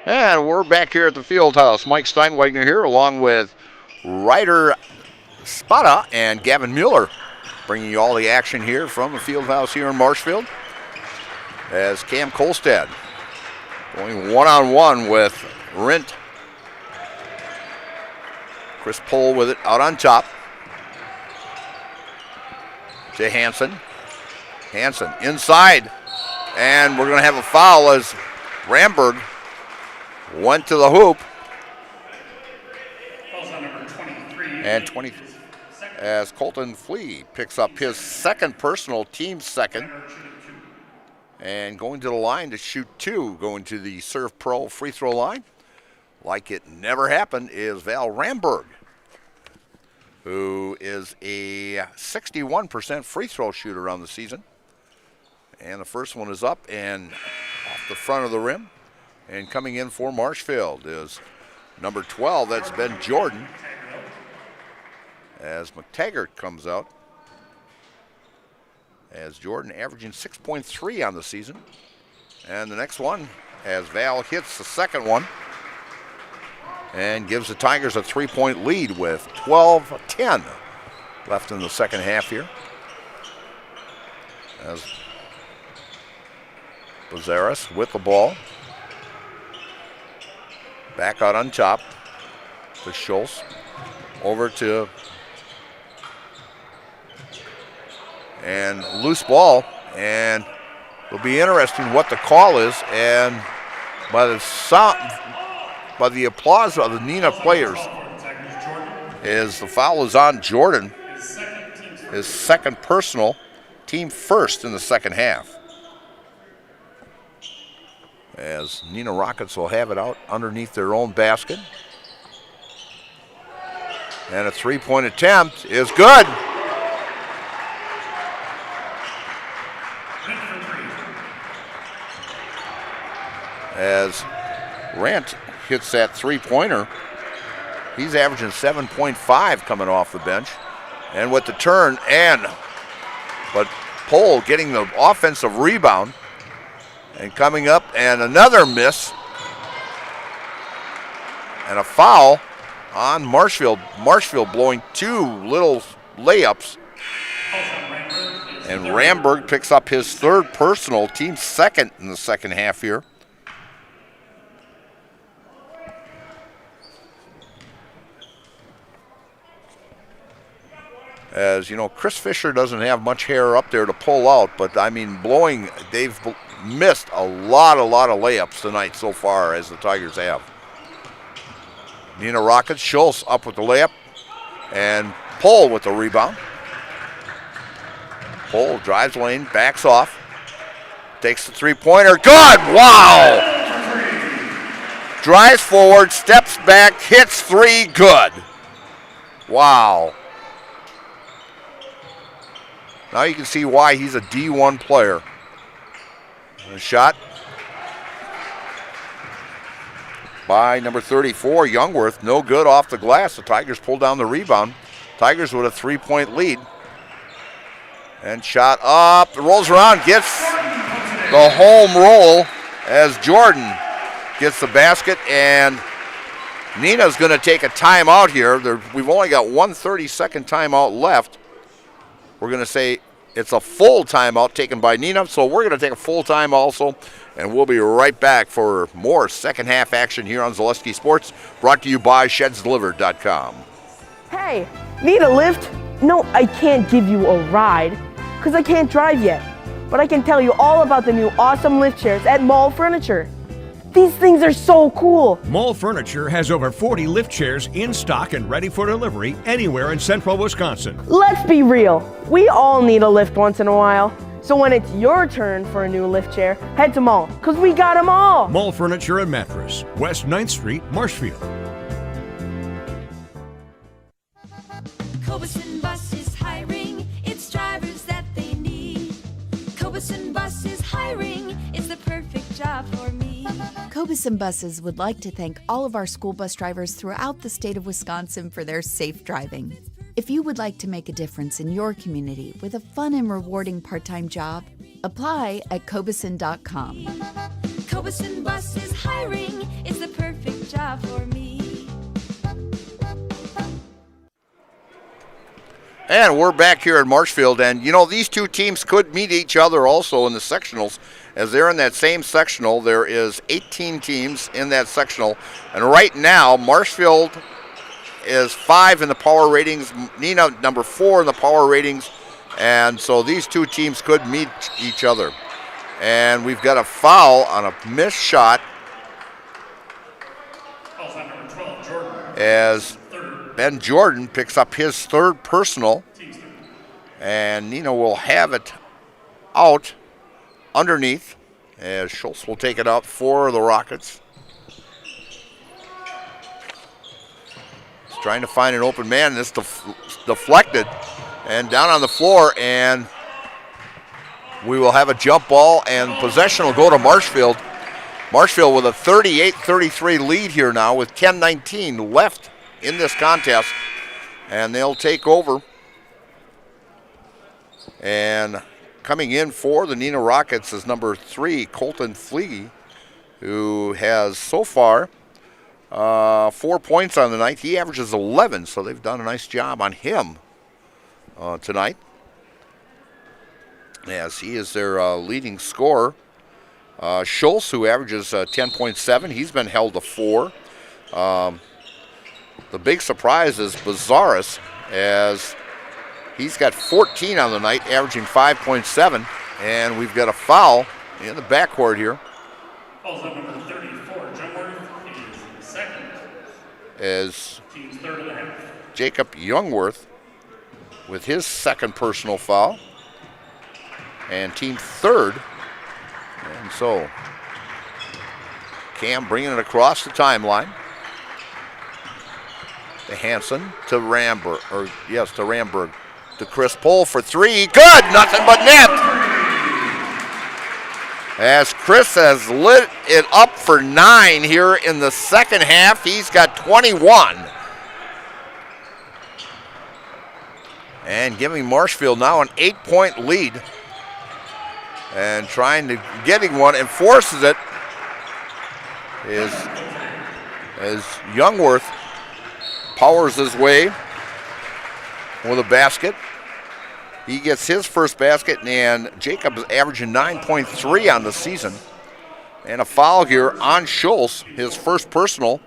And we're back here at the field house. Mike Steinwagner here, along with Ryder Spada and Gavin Mueller, bringing you all the action here from the field house here in Marshfield. As Cam Kolstad going one-on-one with Rint. Chris Pohl with it out on top. To Hansen. Hansen inside. And we're going to have a foul as Ramberg went to the hoop. And 20 as Colton Flea picks up his second personal, team second. And going to the line to shoot 2, going to the Serve Pro free throw line. Like it never happened is Val Ramberg, who is a 61% free throw shooter on the season. And the first one is up and off the front of the rim. And coming in for Marshfield is number 12, that's Ben Jordan. As McTaggart comes out. As Jordan averaging 6.3 on the season. And the next one, as Val hits the second one and gives the Tigers a 3-point lead with 12-10 left in the second half here. As Bazaris with the ball. Back out on top to Schultz. Over to and loose ball, and it'll be interesting what the call is. And by the sound, by the applause of the Neenah players, is the foul is on Jordan, his second personal, team first in the second half. As Neenah Rockets will have it out underneath their own basket. And a 3-point attempt is good. As Rant hits that 3-pointer, He's averaging 7.5 coming off the bench. And with the turn, but Pohl getting the offensive rebound and coming up, and another miss. And a foul on Marshfield. Marshfield blowing 2 little layups. And Ramberg picks up his 3rd personal, team 2nd in the second half here. As you know, Chris Fisher doesn't have much hair up there to pull out, but I mean, they've missed a lot of layups tonight so far, as the Tigers have. Neenah Rockets, Schultz up with the layup, and Pohl with the rebound. Pohl drives lane, backs off, takes the three-pointer, good, wow! Drives forward, steps back, hits 3, good. Wow. Now you can see why he's a D1 player. And a shot by number 34, Youngworth, no good off the glass. The Tigers pull down the rebound. Tigers with a 3-point lead. And shot up, rolls around, gets the home roll as Jordan gets the basket, and Neenah's going to take a timeout here. We've only got 1 30-second timeout left. We're going to say it's a full timeout taken by Neenah, so we're going to take a full time also, and we'll be right back for more second half action here on Zaleski Sports, brought to you by ShedsDelivered.com. Hey, need a lift? No, I can't give you a ride, because I can't drive yet. But I can tell you all about the new awesome lift chairs at Mall Furniture. These things are so cool. Mall Furniture has over 40 lift chairs in stock and ready for delivery anywhere in central Wisconsin. Let's be real. We all need a lift once in a while. So when it's your turn for a new lift chair, head to Mall, because we got them all. Mall Furniture and Mattress, West 9th Street, Marshfield. Cobeson Bus is hiring. It's drivers that they need. Cobeson Bus is hiring. It's the perfect job for me. Cobeson Buses would like to thank all of our school bus drivers throughout the state of Wisconsin for their safe driving. If you would like to make a difference in your community with a fun and rewarding part-time job, apply at Cobeson.com. Cobeson Bus is hiring. It's the perfect job for me. And we're back here at Marshfield, and you know, these two teams could meet each other also in the sectionals. As they're in that same sectional, there is 18 teams in that sectional, and right now Marshfield is 5 in the power ratings, Neenah number 4 in the power ratings, and so these two teams could meet each other. And we've got a foul on a missed shot as Ben Jordan picks up his 3rd personal, and Neenah will have it out underneath as Schultz will take it out for the Rockets. He's trying to find an open man, and it's deflected and down on the floor, and we will have a jump ball, and possession will go to Marshfield. Marshfield with a 38-33 lead here now with 10:19 left in this contest, and they'll take over. And coming in for the Neenah Rockets is number 3, Colton Fleege, who has so far 4 points on the night. He averages 11, so they've done a nice job on him tonight, as he is their leading scorer. Schultz, who averages 10.7, he's been held to 4. The big surprise is Bazaris, as he's got 14 on the night, averaging 5.7, and we've got a foul in the backcourt here. Fouls on number 34, Youngworth. He is second. As Team's 3rd of the half. Jacob Youngworth with his 2nd personal foul, and team 3rd. And so Cam bringing it across the timeline. To Hanson, to Ramberg, to Ramberg. To Chris Pohl for 3, good, nothing but net. As Chris has lit it up for 9 here in the second half, he's got 21. and giving Marshfield now an 8-point lead. And trying to getting one and forces it is Youngworth powers his way with a basket. He gets his first basket, and Jacob is averaging 9.3 on the season. And a foul here on Schultz, his first personal,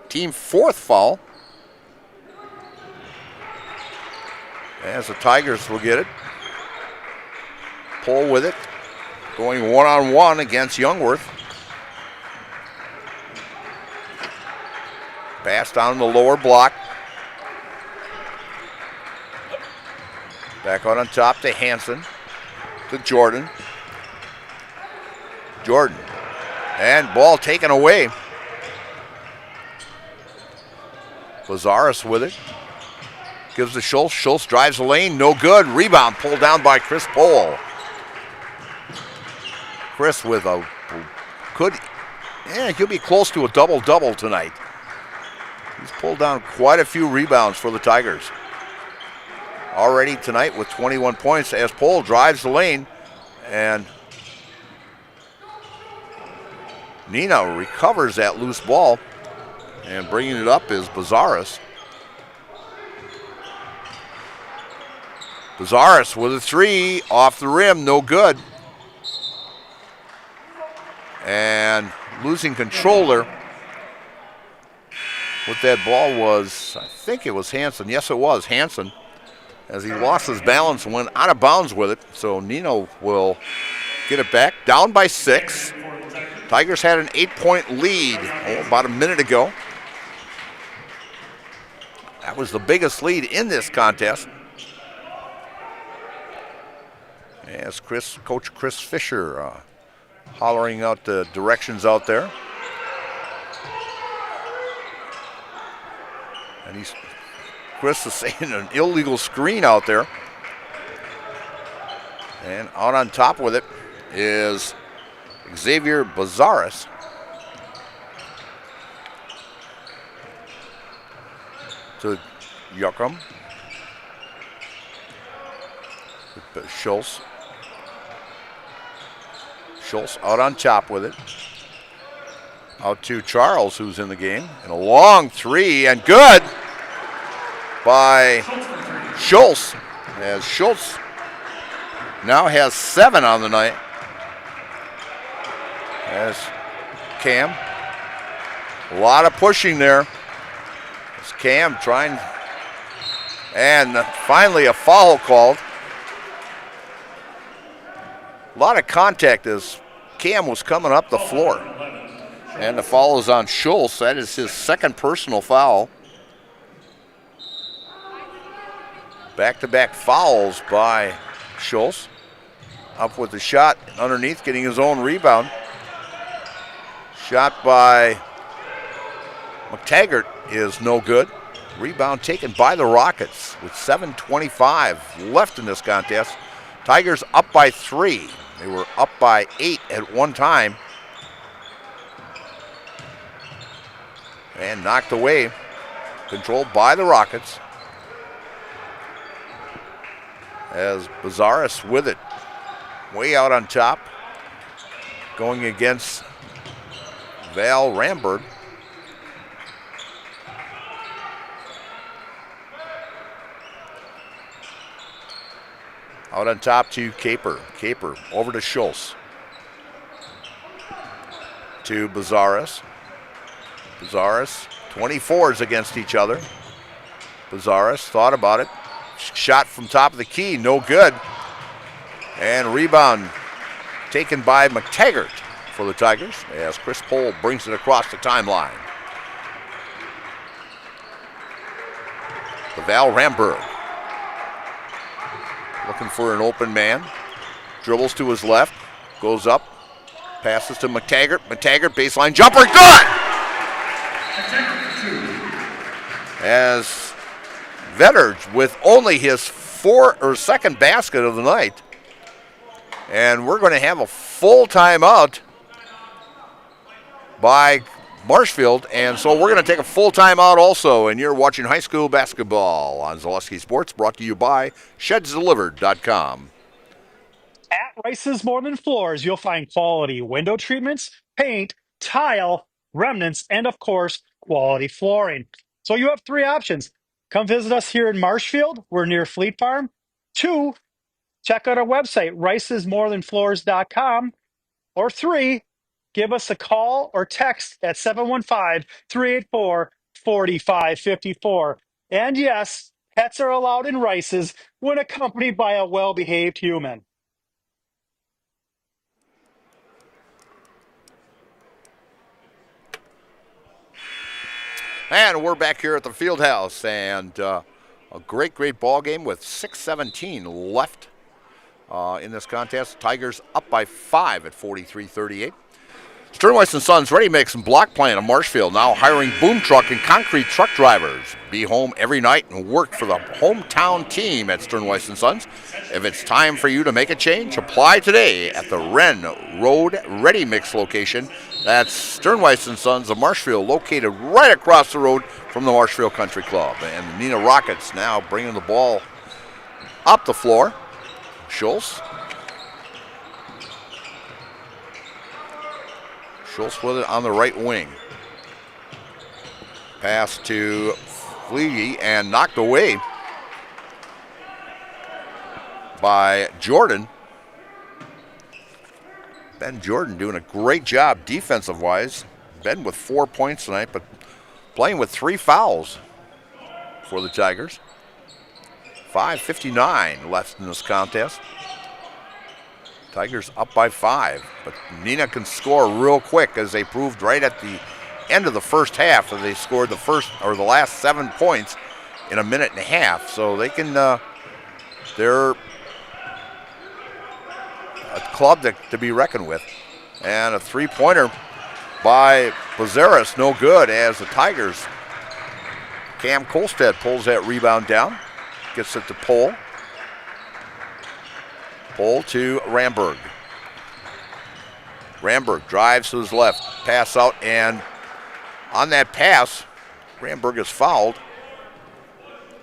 team fourth foul. As the Tigers will get it. Pull with it. Going one-on-one against Youngworth. Pass down the lower block. Back out on top to Hanson. To Jordan. Jordan. And ball taken away. Lazaris with it. Gives to Schultz. Schultz drives the lane. No good. Rebound pulled down by Chris Pohl. Chris with a he'll be close to a double-double tonight. He's pulled down quite a few rebounds for the Tigers. Already tonight with 21 points as Pohl drives the lane, and Neenah recovers that loose ball, and bringing it up is Bazaris. Bazaris with a three off the rim, no good. And losing control there with that ball was, I think it was Hanson. Yes, it was Hanson, as he lost his balance and went out of bounds with it. So Neenah will get it back. Down by 6. Tigers had an 8-point lead about a minute ago. That was the biggest lead in this contest. As Coach Chris Fisher hollering out the directions out there. And Chris is saying an illegal screen out there. And out on top with it is Xavier Bazaris. To Yuckham. Schultz. Schultz out on top with it. Out to Charles, who's in the game. And a long three, and good by Schultz. As Schultz now has 7 on the night. As Cam. A lot of pushing there. As Cam trying. And finally a foul called. A lot of contact as Cam was coming up the floor. And the foul is on Schultz. That is his second personal foul. Back-to-back fouls by Schultz. Up with the shot underneath, getting his own rebound. Shot by McTaggart is no good. Rebound taken by the Rockets with 7:25 left in this contest. Tigers up by 3. They were up by 8 at one time. And knocked away. Controlled by the Rockets. As Bazaris with it. Way out on top. Going against Val Ramberg. Out on top to Caper. Caper over to Schultz. To Bazaris. Bazaris, 24s against each other. Bazaris thought about it. Shot from top of the key, no good. And rebound taken by McTaggart for the Tigers as Chris Pohl brings it across the timeline. The Val Ramberg. Looking for an open man. Dribbles to his left. Goes up. Passes to McTaggart. McTaggart baseline jumper. Good! As Vetter with only his second basket of the night. And we're going to have a full timeout by Marshfield, and so we're going to take a full time out also, and you're watching high school basketball on Zaleski Sports, brought to you by ShedsDelivered.com. At Rice's More Than Floors, you'll find quality window treatments, paint, tile, remnants, and of course, quality flooring. So you have 3 options. Come visit us here in Marshfield. We're near Fleet Farm. 2, check out our website, ricesmorethanfloors.com. Or 3, give us a call or text at 715-384-4554. And yes, pets are allowed in Rice's when accompanied by a well-behaved human. And we're back here at the field house, and a great ball game with 6:17 left in this contest. Tigers up by 5 at 43-38. Sternweiss & Sons Ready Mix and Block Plant of Marshfield now hiring boom truck and concrete truck drivers. Be home every night and work for the hometown team at Sternweiss & Sons. If it's time for you to make a change, apply today at the Wren Road Ready Mix location. That's Sternweiss & Sons of Marshfield, located right across the road from the Marshfield Country Club. And the Neenah Rockets now bringing the ball up the floor. Schultz with it on the right wing. Pass to Fleege and knocked away by Jordan. Ben Jordan doing a great job defensive-wise. Ben with 4 points tonight, but playing with 3 fouls for the Tigers. 5:59 left in this contest. Tigers up by 5, but Neenah can score real quick, as they proved right at the end of the first half. They scored the last 7 points in a minute and a half, so they can. They're a club to be reckoned with. And a 3-pointer by Bazaris, no good, as the Tigers. Cam Kolstad pulls that rebound down, gets it to Pohl. Pohl to Ramberg. Ramberg drives to his left, pass out, and on that pass, Ramberg is fouled.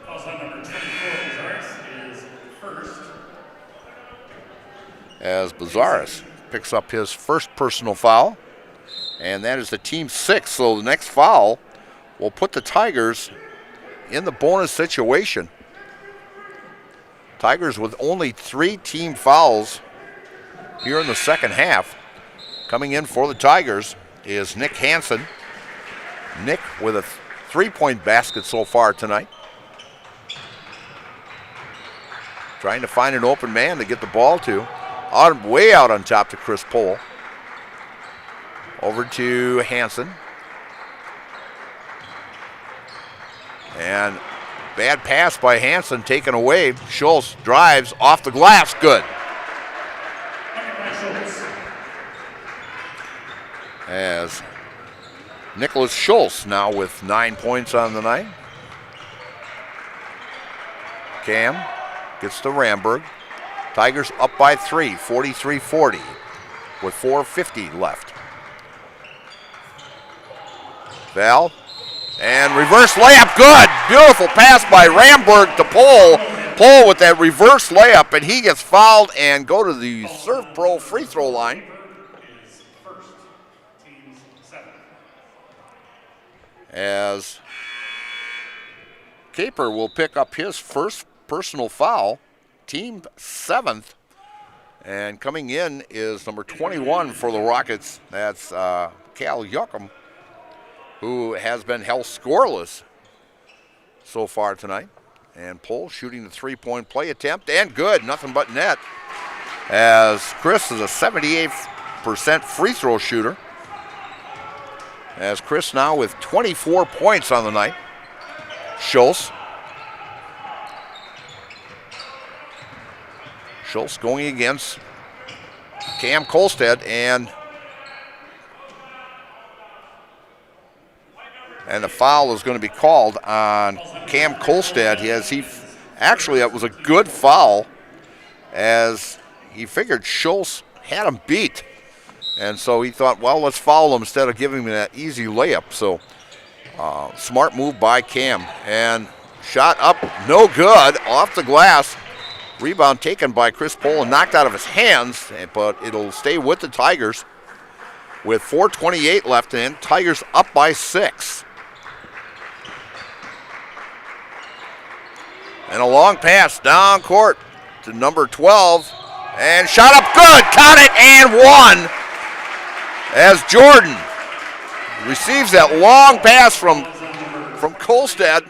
Foul on number 24, Bazaris is first. As Bazaris picks up his first personal foul, and that is the team 6th. So the next foul will put the Tigers in the bonus situation. Tigers with only 3 team fouls here in the second half. Coming in for the Tigers is Nick Hansen. Nick with a 3-point basket so far tonight. Trying to find an open man to get the ball to. Way out on top to Chris Pohl. Over to Hansen. And bad pass by Hansen, taken away. Schultz drives off the glass, good. As Nicholas Schultz now with 9 points on the night. Cam gets to Ramberg. Tigers up by 3, 43-40, with 4:50 left. Val. And reverse layup, good. Beautiful pass by Ramberg to Pohl. Pohl with that reverse layup, and he gets fouled and go to the Serve Pro free throw line. As Caper will pick up his first personal foul, team 7th. And coming in is number 21 for the Rockets. That's Cal Yuckham, who has been held scoreless so far tonight. And Pohl shooting the 3-point play attempt, and good, nothing but net. As Chris is a 78% free throw shooter. As Chris now with 24 points on the night. Schultz. Schultz going against Cam Kolstad, and the foul is going to be called on Cam Kolstad. Actually, that was a good foul, as he figured Schultz had him beat. And so he thought, well, let's foul him instead of giving him that easy layup. So smart move by Cam. And shot up, no good, off the glass. Rebound taken by Chris Pohl and knocked out of his hands, but it'll stay with the Tigers with 4:28 left in. Tigers up by 6. And a long pass down court to number 12. And shot up good, caught it and won as Jordan receives that long pass from Kolstad.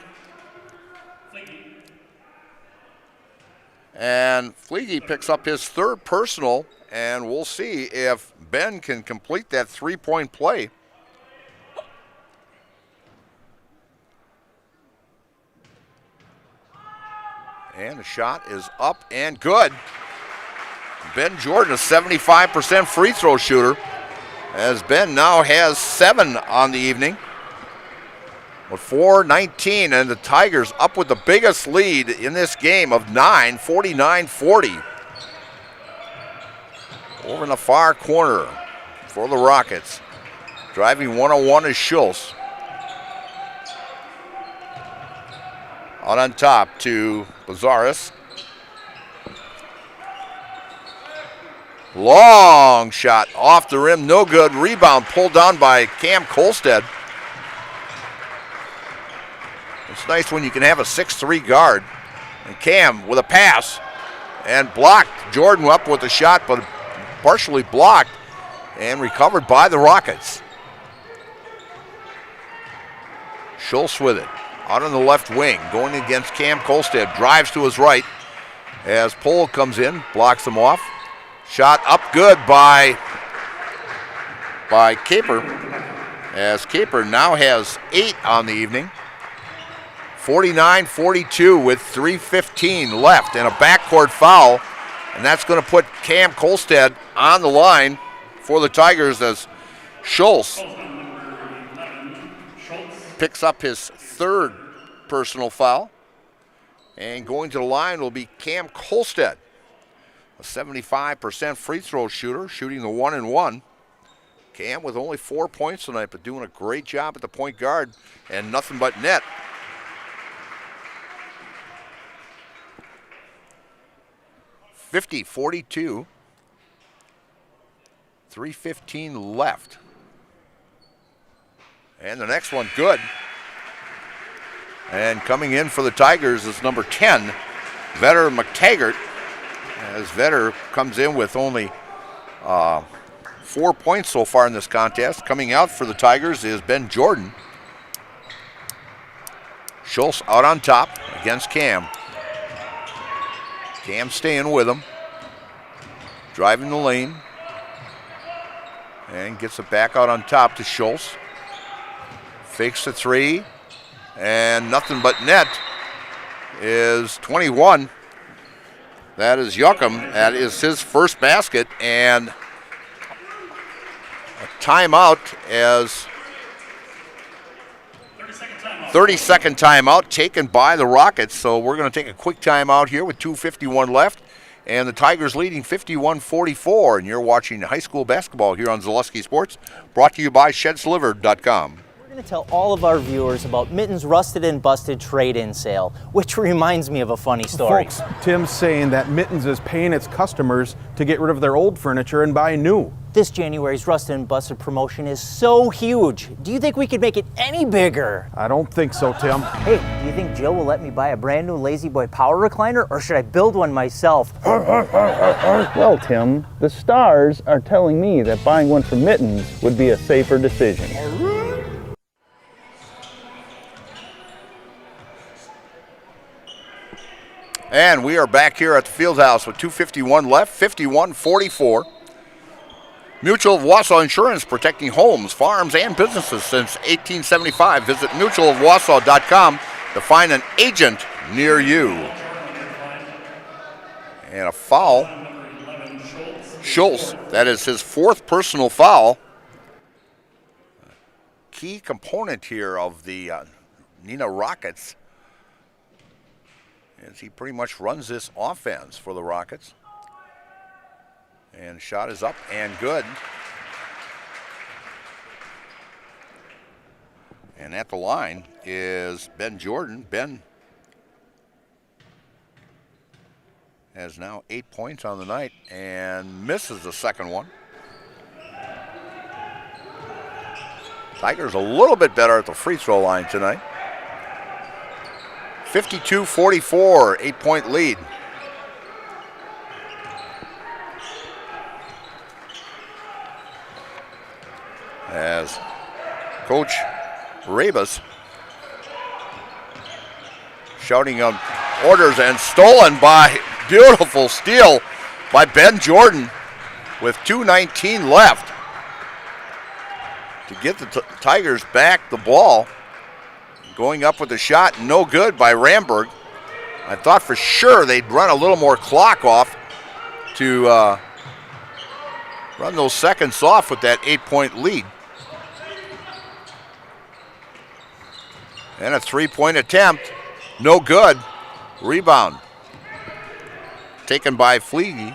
And Fleege picks up his third personal, and we'll see if Ben can complete that three-point play. And the shot is up and good. Ben Jordan, a 75% free throw shooter, as Ben now has 7 on the evening. With 4:19, and the Tigers up with the biggest lead in this game of 9, 49-40. Over in the far corner for the Rockets. Driving one-on-one is Schultz. Out on top to Bazaris. Long shot off the rim, no good. Rebound pulled down by Cam Kolstad. It's nice when you can have a 6'3" guard. And Cam with a pass and blocked. Jordan up with a shot, but partially blocked and recovered by the Rockets. Schultz with it. Out on the left wing, going against Cam Kolstad. Drives to his right as Pohl comes in, blocks him off. Shot up good by Caper, as Caper now has 8 on the evening. 49-42 with 3:15 left and a backcourt foul. And that's going to put Cam Kolstad on the line for the Tigers as Schultz picks up his third personal foul. And going to the line will be Cam Kolstad, a 75% free throw shooter, shooting the 1-and-1. Cam with only 4 points tonight, but doing a great job at the point guard and nothing but net. 50-42. 3:15 left. And the next one, good. And coming in for the Tigers is number 10, Vetter McTaggart. As Vetter comes in with only 4 points so far in this contest. Coming out for the Tigers is Ben Jordan. Schultz out on top against Cam. Cam staying with him. Driving the lane. And gets it back out on top to Schultz. Fakes the three. And nothing but net is 21. That is Yuckham. That is his first basket. And a timeout as 30-second timeout taken by the Rockets. So we're going to take a quick timeout here with 2:51 left. And the Tigers leading 51-44. And you're watching high school basketball here on Zaleski Sports. Brought to you by ShedsDelivered.com. We're going to tell all of our viewers about Mitten's Rusted and Busted trade-in sale, which reminds me of a funny story. Folks, Tim's saying that Mittens is paying its customers to get rid of their old furniture and buy new. This January's Rusted and Busted promotion is so huge. Do you think we could make it any bigger? I don't think so, Tim. Hey, do you think Jill will let me buy a brand new Lazy Boy power recliner, or should I build one myself? Well, Tim, the stars are telling me that buying one from Mittens would be a safer decision. And we are back here at the Fieldhouse with 2:51 left, 51-44. Mutual of Wausau Insurance, protecting homes, farms, and businesses since 1875. Visit mutualofwausau.com to find an agent near you. And a foul. Schultz, that is his fourth personal foul. Key component here of the Neenah Rockets, as he pretty much runs this offense for the Rockets. And shot is up and good. And at the line is Ben Jordan. Ben has now 8 points on the night and misses the second one. Tigers a little bit better at the free throw line tonight. 52-44, 8-point lead. As Coach Rabus shouting on orders and stolen by beautiful steal by Ben Jordan with 2:19 left to get the Tigers back the ball. Going up with a shot, no good by Ramberg. I thought for sure they'd run a little more clock off to run those seconds off with that 8-point lead. And a three-point attempt, no good. Rebound taken by Fleege.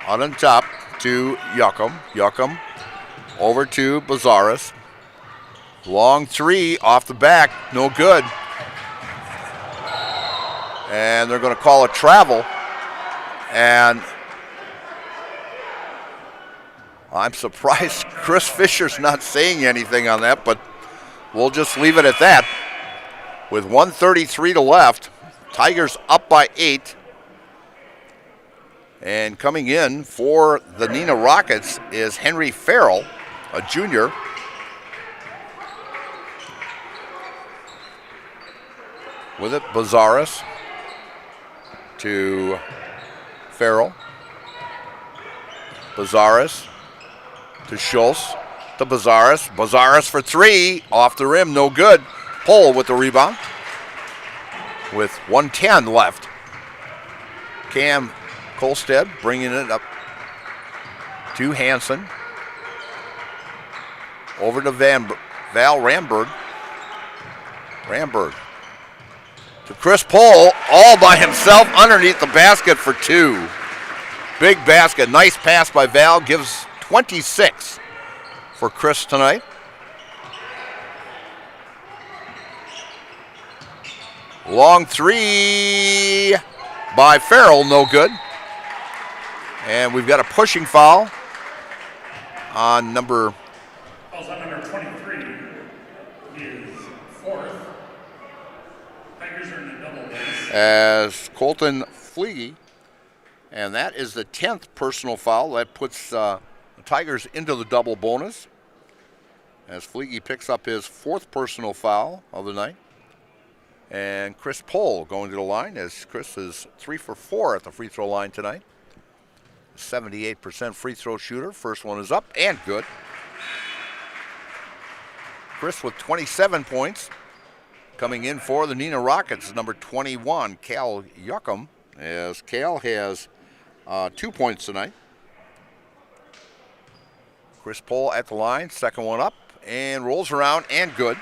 Out on top to Yuckham. Yuckham over to Bazaris. Long three off the back, no good. And they're going to call a travel. And I'm surprised Chris Fisher's not saying anything on that, but we'll just leave it at that. With 1:33 to left, Tigers up by 8. And coming in for the Neenah Rockets is Henry Farrell, a junior. With it, Bazaris to Farrell. Bazaris to Schultz, to Bazaris. Bazaris for three, off the rim, no good. Pohl with the rebound with 1:10 left. Cam Kolstead bringing it up to Hansen. Over to Val Ramberg. Ramberg to Chris Pohl, all by himself underneath the basket for two. Big basket, nice pass by Val, gives 26 for Chris tonight. Long three by Farrell, no good. And we've got a pushing foul on number 23 is fourth. Tigers are in a double bonus. As Colton Fleege, and that is the 10th personal foul. That puts the Tigers into the double bonus as Fleege picks up his 4th personal foul of the night. And Chris Pohl going to the line as Chris is 3 for 4 at the free throw line tonight. 78% free throw shooter. First one is up and good. Chris with 27 points. Coming in for the Neenah Rockets, number 21, Cal Yuckham, as Cal has 2 points tonight. Chris Pohl at the line, second one up, and rolls around and good.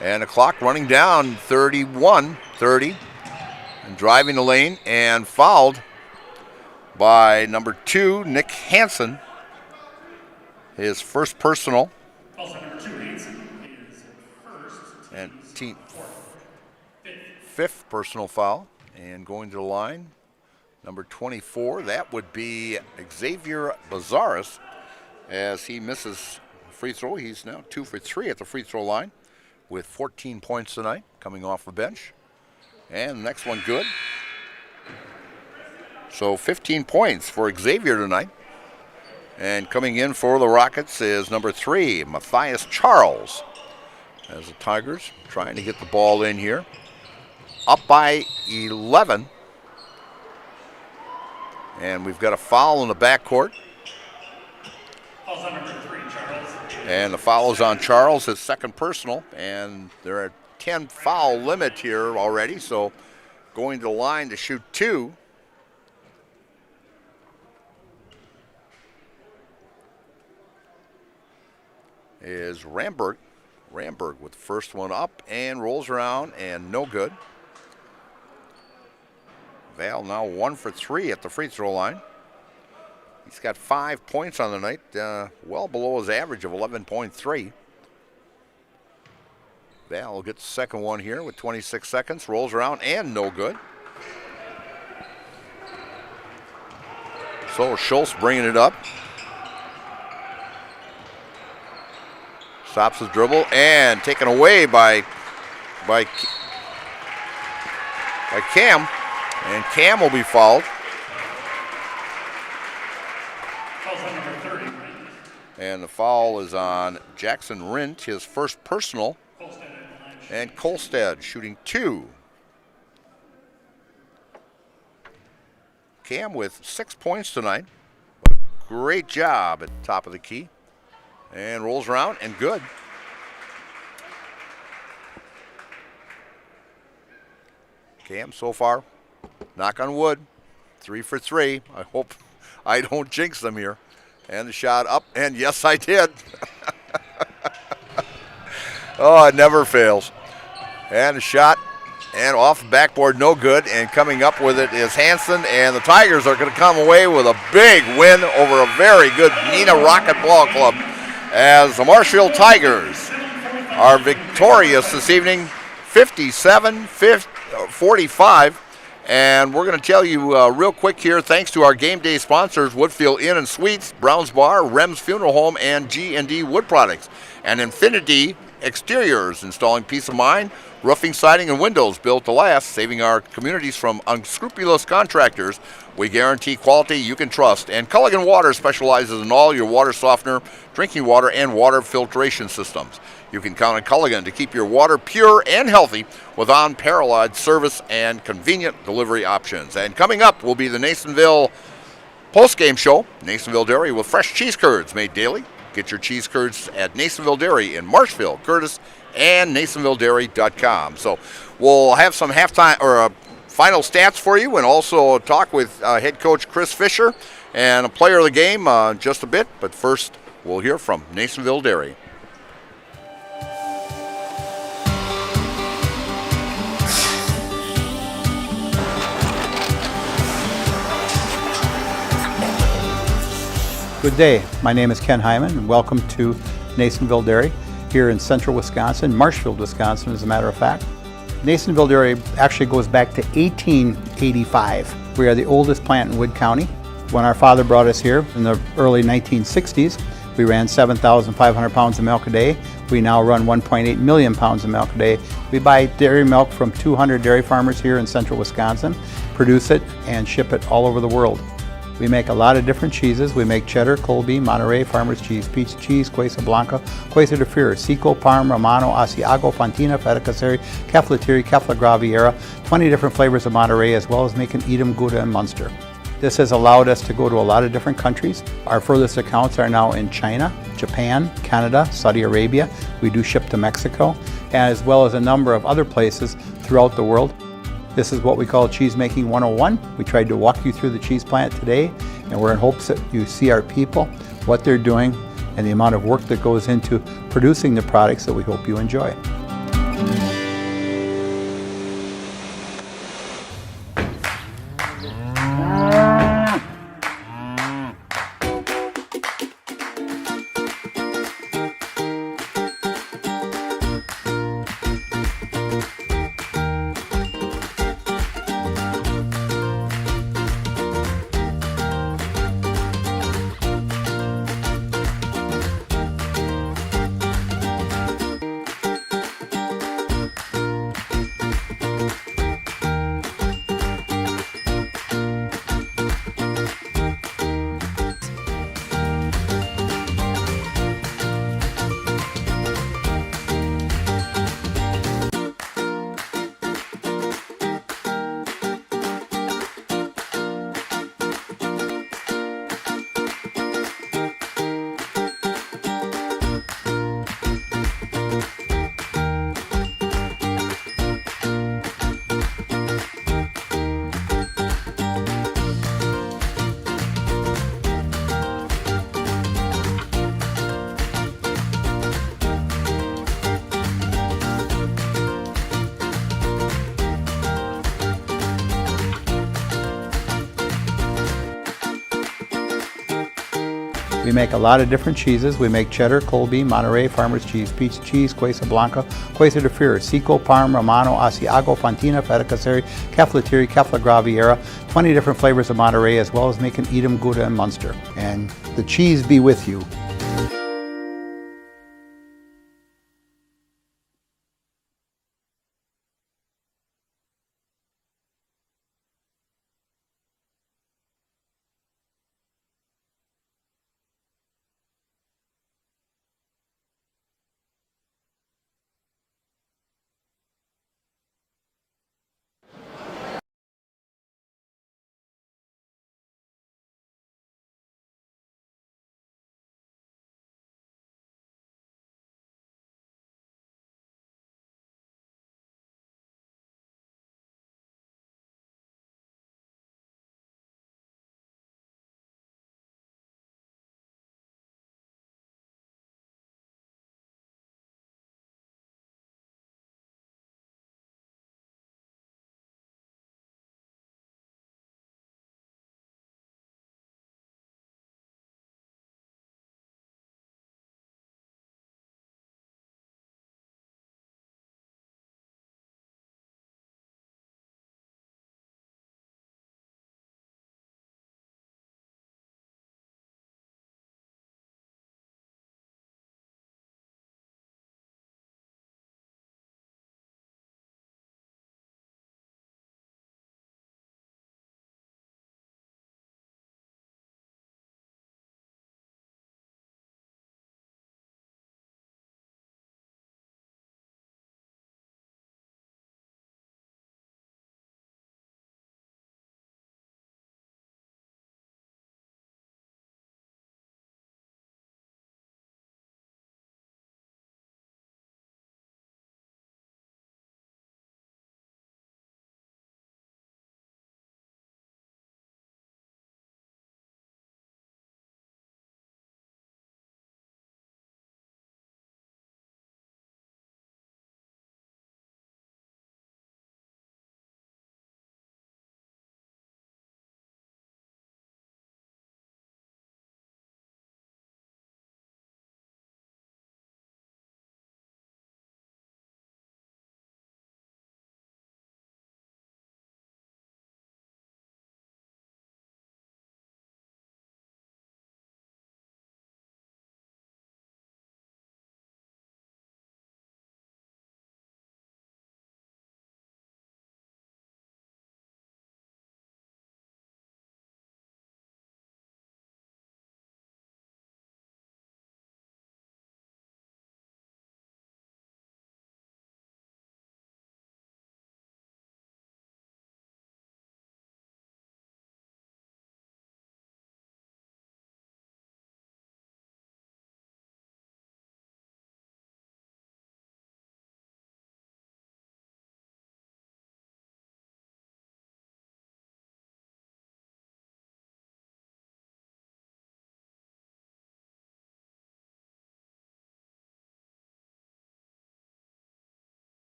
And the clock running down, 31-30. And driving the lane and fouled by number 2, Nick Hansen. His first personal. Also number 2, Hansen is first. And team 5th personal foul. And going to the line, number 24, that would be Xavier Bazaris as he misses free throw. He's now 2 for 3 at the free throw line with 14 points tonight coming off the bench. And the next one good. So 15 points for Xavier tonight. And coming in for the Rockets is number 3, Matthias Charles. As the Tigers trying to get the ball in here. Up by 11. And we've got a foul in the backcourt. Foul's on number 3, Charles. And the foul is on Charles, his second personal. And they're at 10 foul limit here already. So going to the line to shoot 2. Is Ramberg. Ramberg with the first one up and rolls around and no good. Val now 1 for 3 at the free throw line. He's got 5 points on the night, well below his average of 11.3. Val will get the second one here with 26 seconds. Rolls around and no good. So Schultz bringing it up. Stops his dribble and taken away by Cam. And Cam will be fouled. And the foul is on Jackson Rint, his first personal. And Kolstad shooting 2. Cam with 6 points tonight. Great job at the top of the key. And rolls around and good. Cam so far, knock on wood, 3 for 3. I hope I don't jinx them here. And the shot up, and yes, I did. Oh, it never fails. And the shot, and off the backboard, no good. And coming up with it is Hansen, and the Tigers are going to come away with a big win over a very good Neenah Rocket Ball Club, as the Marshfield Tigers are victorious this evening, 57-45. And we're going to tell you real quick here, thanks to our game day sponsors, Woodfield Inn and Suites, Browns Bar, Rem's Funeral Home, and G&D Wood Products. And Infinity Exteriors, installing peace of mind, roofing, siding, and windows built to last, saving our communities from unscrupulous contractors. We guarantee quality you can trust. And Culligan Water specializes in all your water softener, drinking water, and water filtration systems. You can count on Culligan to keep your water pure and healthy with unparalleled service and convenient delivery options. And coming up will be the Nasonville postgame show, Nasonville Dairy with fresh cheese curds made daily. Get your cheese curds at Nasonville Dairy in Marshfield, Curtis, and NasonvilleDairy.com. So we'll have some halftime or final stats for you, and also talk with head coach Chris Fisher and a player of the game just a bit. But first, we'll hear from Nasonville Dairy. Good day. My name is Ken Hyman, and welcome to Nasonville Dairy here in central Wisconsin, Marshfield, Wisconsin, as a matter of fact. Nasonville Dairy actually goes back to 1885. We are the oldest plant in Wood County. When our father brought us here in the early 1960s, we ran 7,500 pounds of milk a day. We now run 1.8 million pounds of milk a day. We buy dairy milk from 200 dairy farmers here in central Wisconsin, produce it, and ship it all over the world. We make a lot of different cheeses. We make cheddar, Colby, Monterey, Farmer's Cheese, Peach Cheese, Quesa Blanca, Quesa de Freer, Seco, Parm, Romano, Asiago, Fontina, Feta Caseri, Caflatiri, Cafla Graviera, 20 different flavors of Monterey, as well as making Edam, Gouda, and Munster. This has allowed us to go to a lot of different countries. Our furthest accounts are now in China, Japan, Canada, Saudi Arabia. We do ship to Mexico, as well as a number of other places throughout the world. This is what we call Cheese Making 101. We tried to walk you through the cheese plant today, and we're in hopes that you see our people, what they're doing, and the amount of work that goes into producing the products that we hope you enjoy. We make a lot of different cheeses. We make cheddar, Colby, Monterey, Farmer's Cheese, Pizza Cheese, Quesa Blanca, Quesa de Fir, Seco, Parm, Romano, Asiago, Fontina, Feta Caseri, Caflatiri, Cafla Graviera, 20 different flavors of Monterey, as well as making Edam, Gouda, and Munster. And the cheese be with you.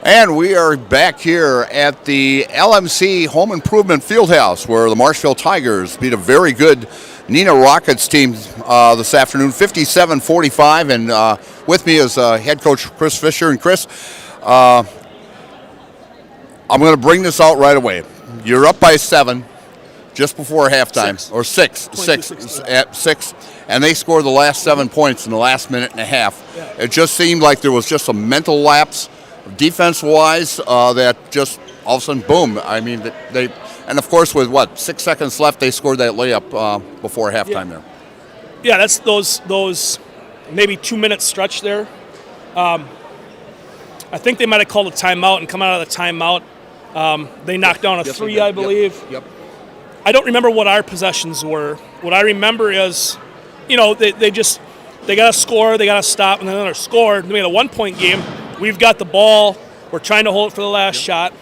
And we are back here at the LMC Home Improvement Fieldhouse, where the Marshfield Tigers beat a very good Neenah Rockets team this afternoon, 57-45. And with me is head coach Chris Fisher. And Chris, I'm going to bring this out right away. You're up by 7 just before halftime, or 6, and they scored the last 7 points in the last minute and a half. Yeah. It just seemed like there was just a mental lapse defense-wise that just all of a sudden, boom. I mean, and of course, with 6 seconds left, they scored that layup before halftime there. Yeah, that's those maybe 2 minute stretch there. I think they might have called a timeout and come out of the timeout. They knocked down a three, I believe. Yep. I don't remember what our possessions were. What I remember is, they got to score, they got to stop, and then another score. They made a 1 point game. We've got the ball. We're trying to hold it for the last shot.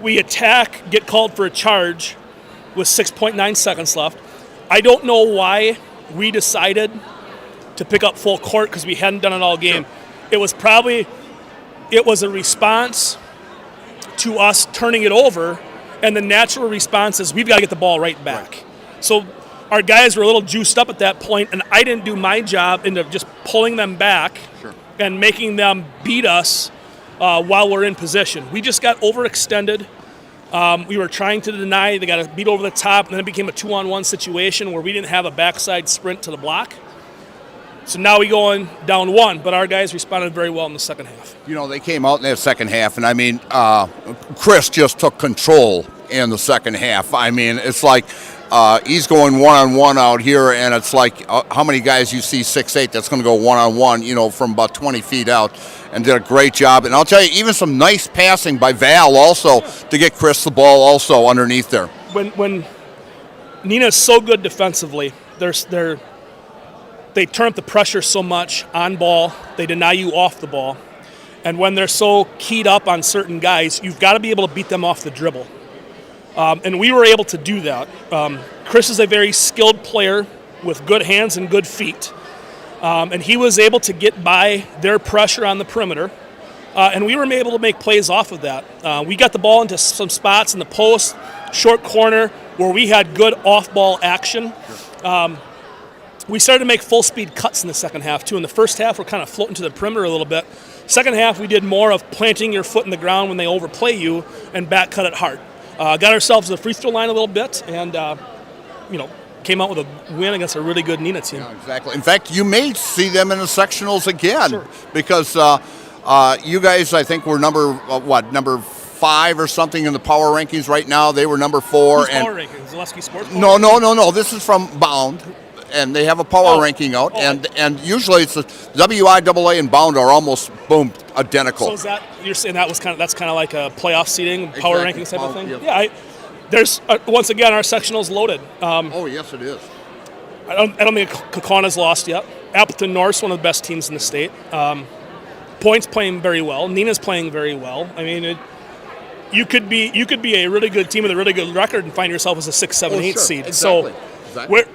We attack, get called for a charge with 6.9 seconds left. I don't know why we decided to pick up full court because we hadn't done it all game. It was a response to us turning it over, and the natural response is we've got to get the ball right back. So our guys were a little juiced up at that point, and I didn't do my job into just pulling them back and making them beat us while we're in position. We just got overextended. We were trying to deny. They got beat over the top, and then it became a 2-on-1 situation where we didn't have a backside sprint to the block. So now we go down 1, but our guys responded very well in the second half. They came out in that second half, and I mean, Chris just took control in the second half. I mean, it's like he's going one-on-one out here, and it's like how many guys you see 6'8" that's going to go one-on-one, from about 20 feet out, and did a great job. And I'll tell you, even some nice passing by Val also to get Chris the ball also underneath there. When Neenah's so good defensively, they turn up the pressure so much on ball, they deny you off the ball. And when they're so keyed up on certain guys, you've got to be able to beat them off the dribble. And we were able to do that. Chris is a very skilled player with good hands and good feet. And he was able to get by their pressure on the perimeter. And we were able to make plays off of that. We got the ball into some spots in the post, short corner, where we had good off-ball action. We started to make full-speed cuts in the second half, too. In the first half, we're kind of floating to the perimeter a little bit. Second half, we did more of planting your foot in the ground when they overplay you and back cut it hard. Got ourselves to the free throw line a little bit and, came out with a win against a really good Neenah team. Yeah, exactly. In fact, you may see them in the sectionals again because you guys, I think, were number 5 or something in the power rankings right now. They were number 4. Who's power rankings? Zaleski Sports? No. This is from Bound. And they have a power ranking out, and usually it's the WIAA and Bound are almost identical. So is that you're saying that's kind of like a playoff seating, power rankings type of thing? Yeah. There's once again our sectional's loaded. Yes, it is. I don't think Kaukaunaa's lost yet. Appleton North's one of the best teams in the state. Point's playing very well. Neenah's playing very well. I mean, you could be a really good team with a really good record and find yourself as a 6, 7, 8 seed. Exactly.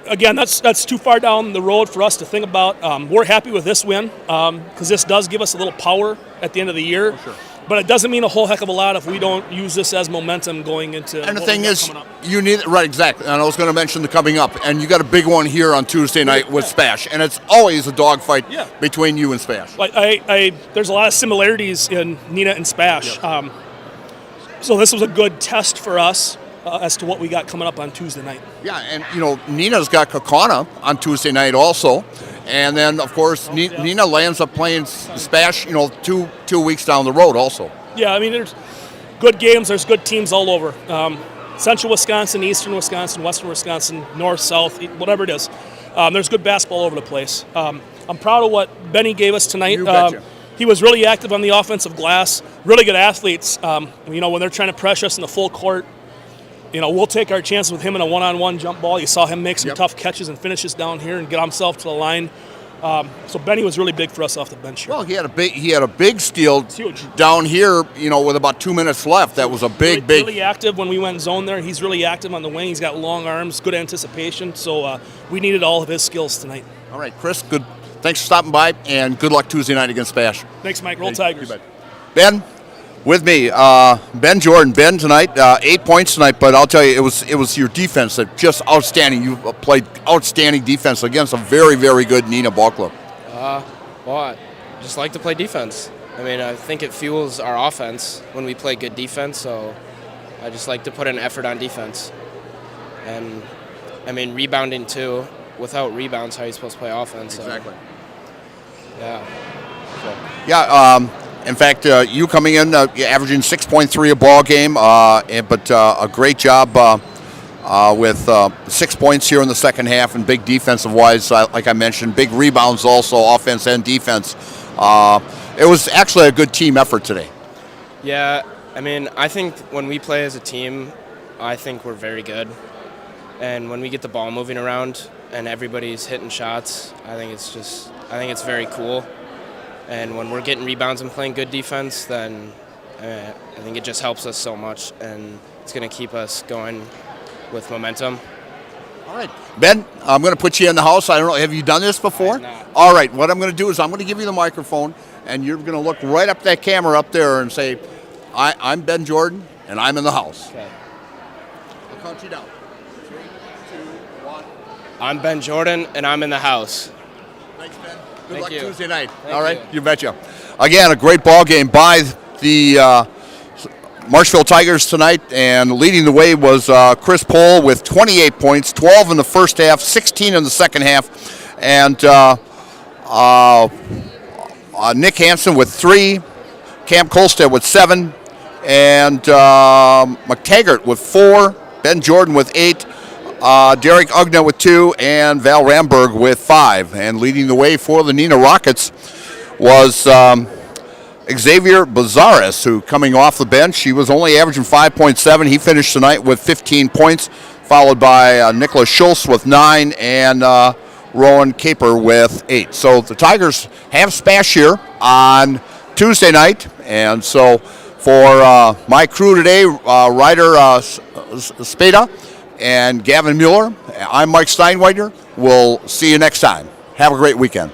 Again, that's too far down the road for us to think about. We're happy with this win because this does give us a little power at the end of the year. But it doesn't mean a whole heck of a lot if we don't use this as momentum going into. And the thing is, you need exactly. And I was going to mention the coming up, and you got a big one here on Tuesday night with Spash, and it's always a dogfight between you and Spash. There's a lot of similarities in Neenah and Spash. So this was a good test for us. As to what we got coming up on Tuesday night. Yeah, and Neenah's got Kaukaunaa on Tuesday night also, and then of course Neenah lands up playing Spash, 2 weeks down the road also. Yeah, I mean there's good games, there's good teams all over. Central Wisconsin, Eastern Wisconsin, Western Wisconsin, North, South, whatever it is. There's good basketball all over the place. I'm proud of what Benny gave us tonight. He was really active on the offensive glass. Really good athletes. When they're trying to pressure us in the full court. We'll take our chances with him in a one-on-one jump ball. You saw him make some tough catches and finishes down here and get himself to the line. So Benny was really big for us off the bench here. Well, he had a big steal down here, with about 2 minutes left. That was a big. Really active when we went zone there. He's really active on the wing. He's got long arms, good anticipation. So we needed all of his skills tonight. All right, Chris, good. Thanks for stopping by, and good luck Tuesday night against Spash. Thanks, Mike. Roll Tigers. Ben, With me, Ben Jordan. Ben tonight, 8 points tonight, but I'll tell you, it was your defense that just outstanding. You played outstanding defense against a very, very good Neenah ball club. Well, I just like to play defense. I mean, I think it fuels our offense when we play good defense, so I just like to put an effort on defense. And, I mean, rebounding too. Without rebounds, how are you supposed to play offense? Exactly. So, yeah. So. Yeah, in fact, you coming in, you're averaging 6.3 a ball game, but a great job with 6 points here in the second half and big defensive-wise, like I mentioned, big rebounds also, offense and defense. It was actually a good team effort today. Yeah, I mean, I think when we play as a team, I think we're very good. And when we get the ball moving around and everybody's hitting shots, I think it's very cool. And when we're getting rebounds and playing good defense, then I think it just helps us so much, and it's going to keep us going with momentum. All right. Ben, I'm going to put you in the house. I don't know, have you done this before? All right, what I'm going to do is I'm going to give you the microphone, and you're going to look right up that camera up there and say, I'm Ben Jordan, and I'm in the house. Okay. I'll count you down. 3, 2, 1. I'm Ben Jordan, and I'm in the house. Thanks, Ben. Good Thank luck you. Tuesday night. Thank All right, you. you betcha. Again, a great ball game by the Marshfield Tigers tonight, and leading the way was Chris Pohl with 28 points, 12 in the first half, 16 in the second half, and Nick Hansen with 3, Cam Kolstad with 7, and McTaggart with 4, Ben Jordan with 8, Derek Ugna with 2, and Val Ramberg with 5. And leading the way for the Neenah Rockets was Xavier Bazaris, who coming off the bench, he was only averaging 5.7. He finished tonight with 15 points, followed by Nicholas Schultz with 9 and Rowan Caper with 8. So the Tigers have Spash here on Tuesday night, and so for my crew today, Ryder Spada and Gavin Mueller, I'm Mike Steinweiter. We'll see you next time. Have a great weekend.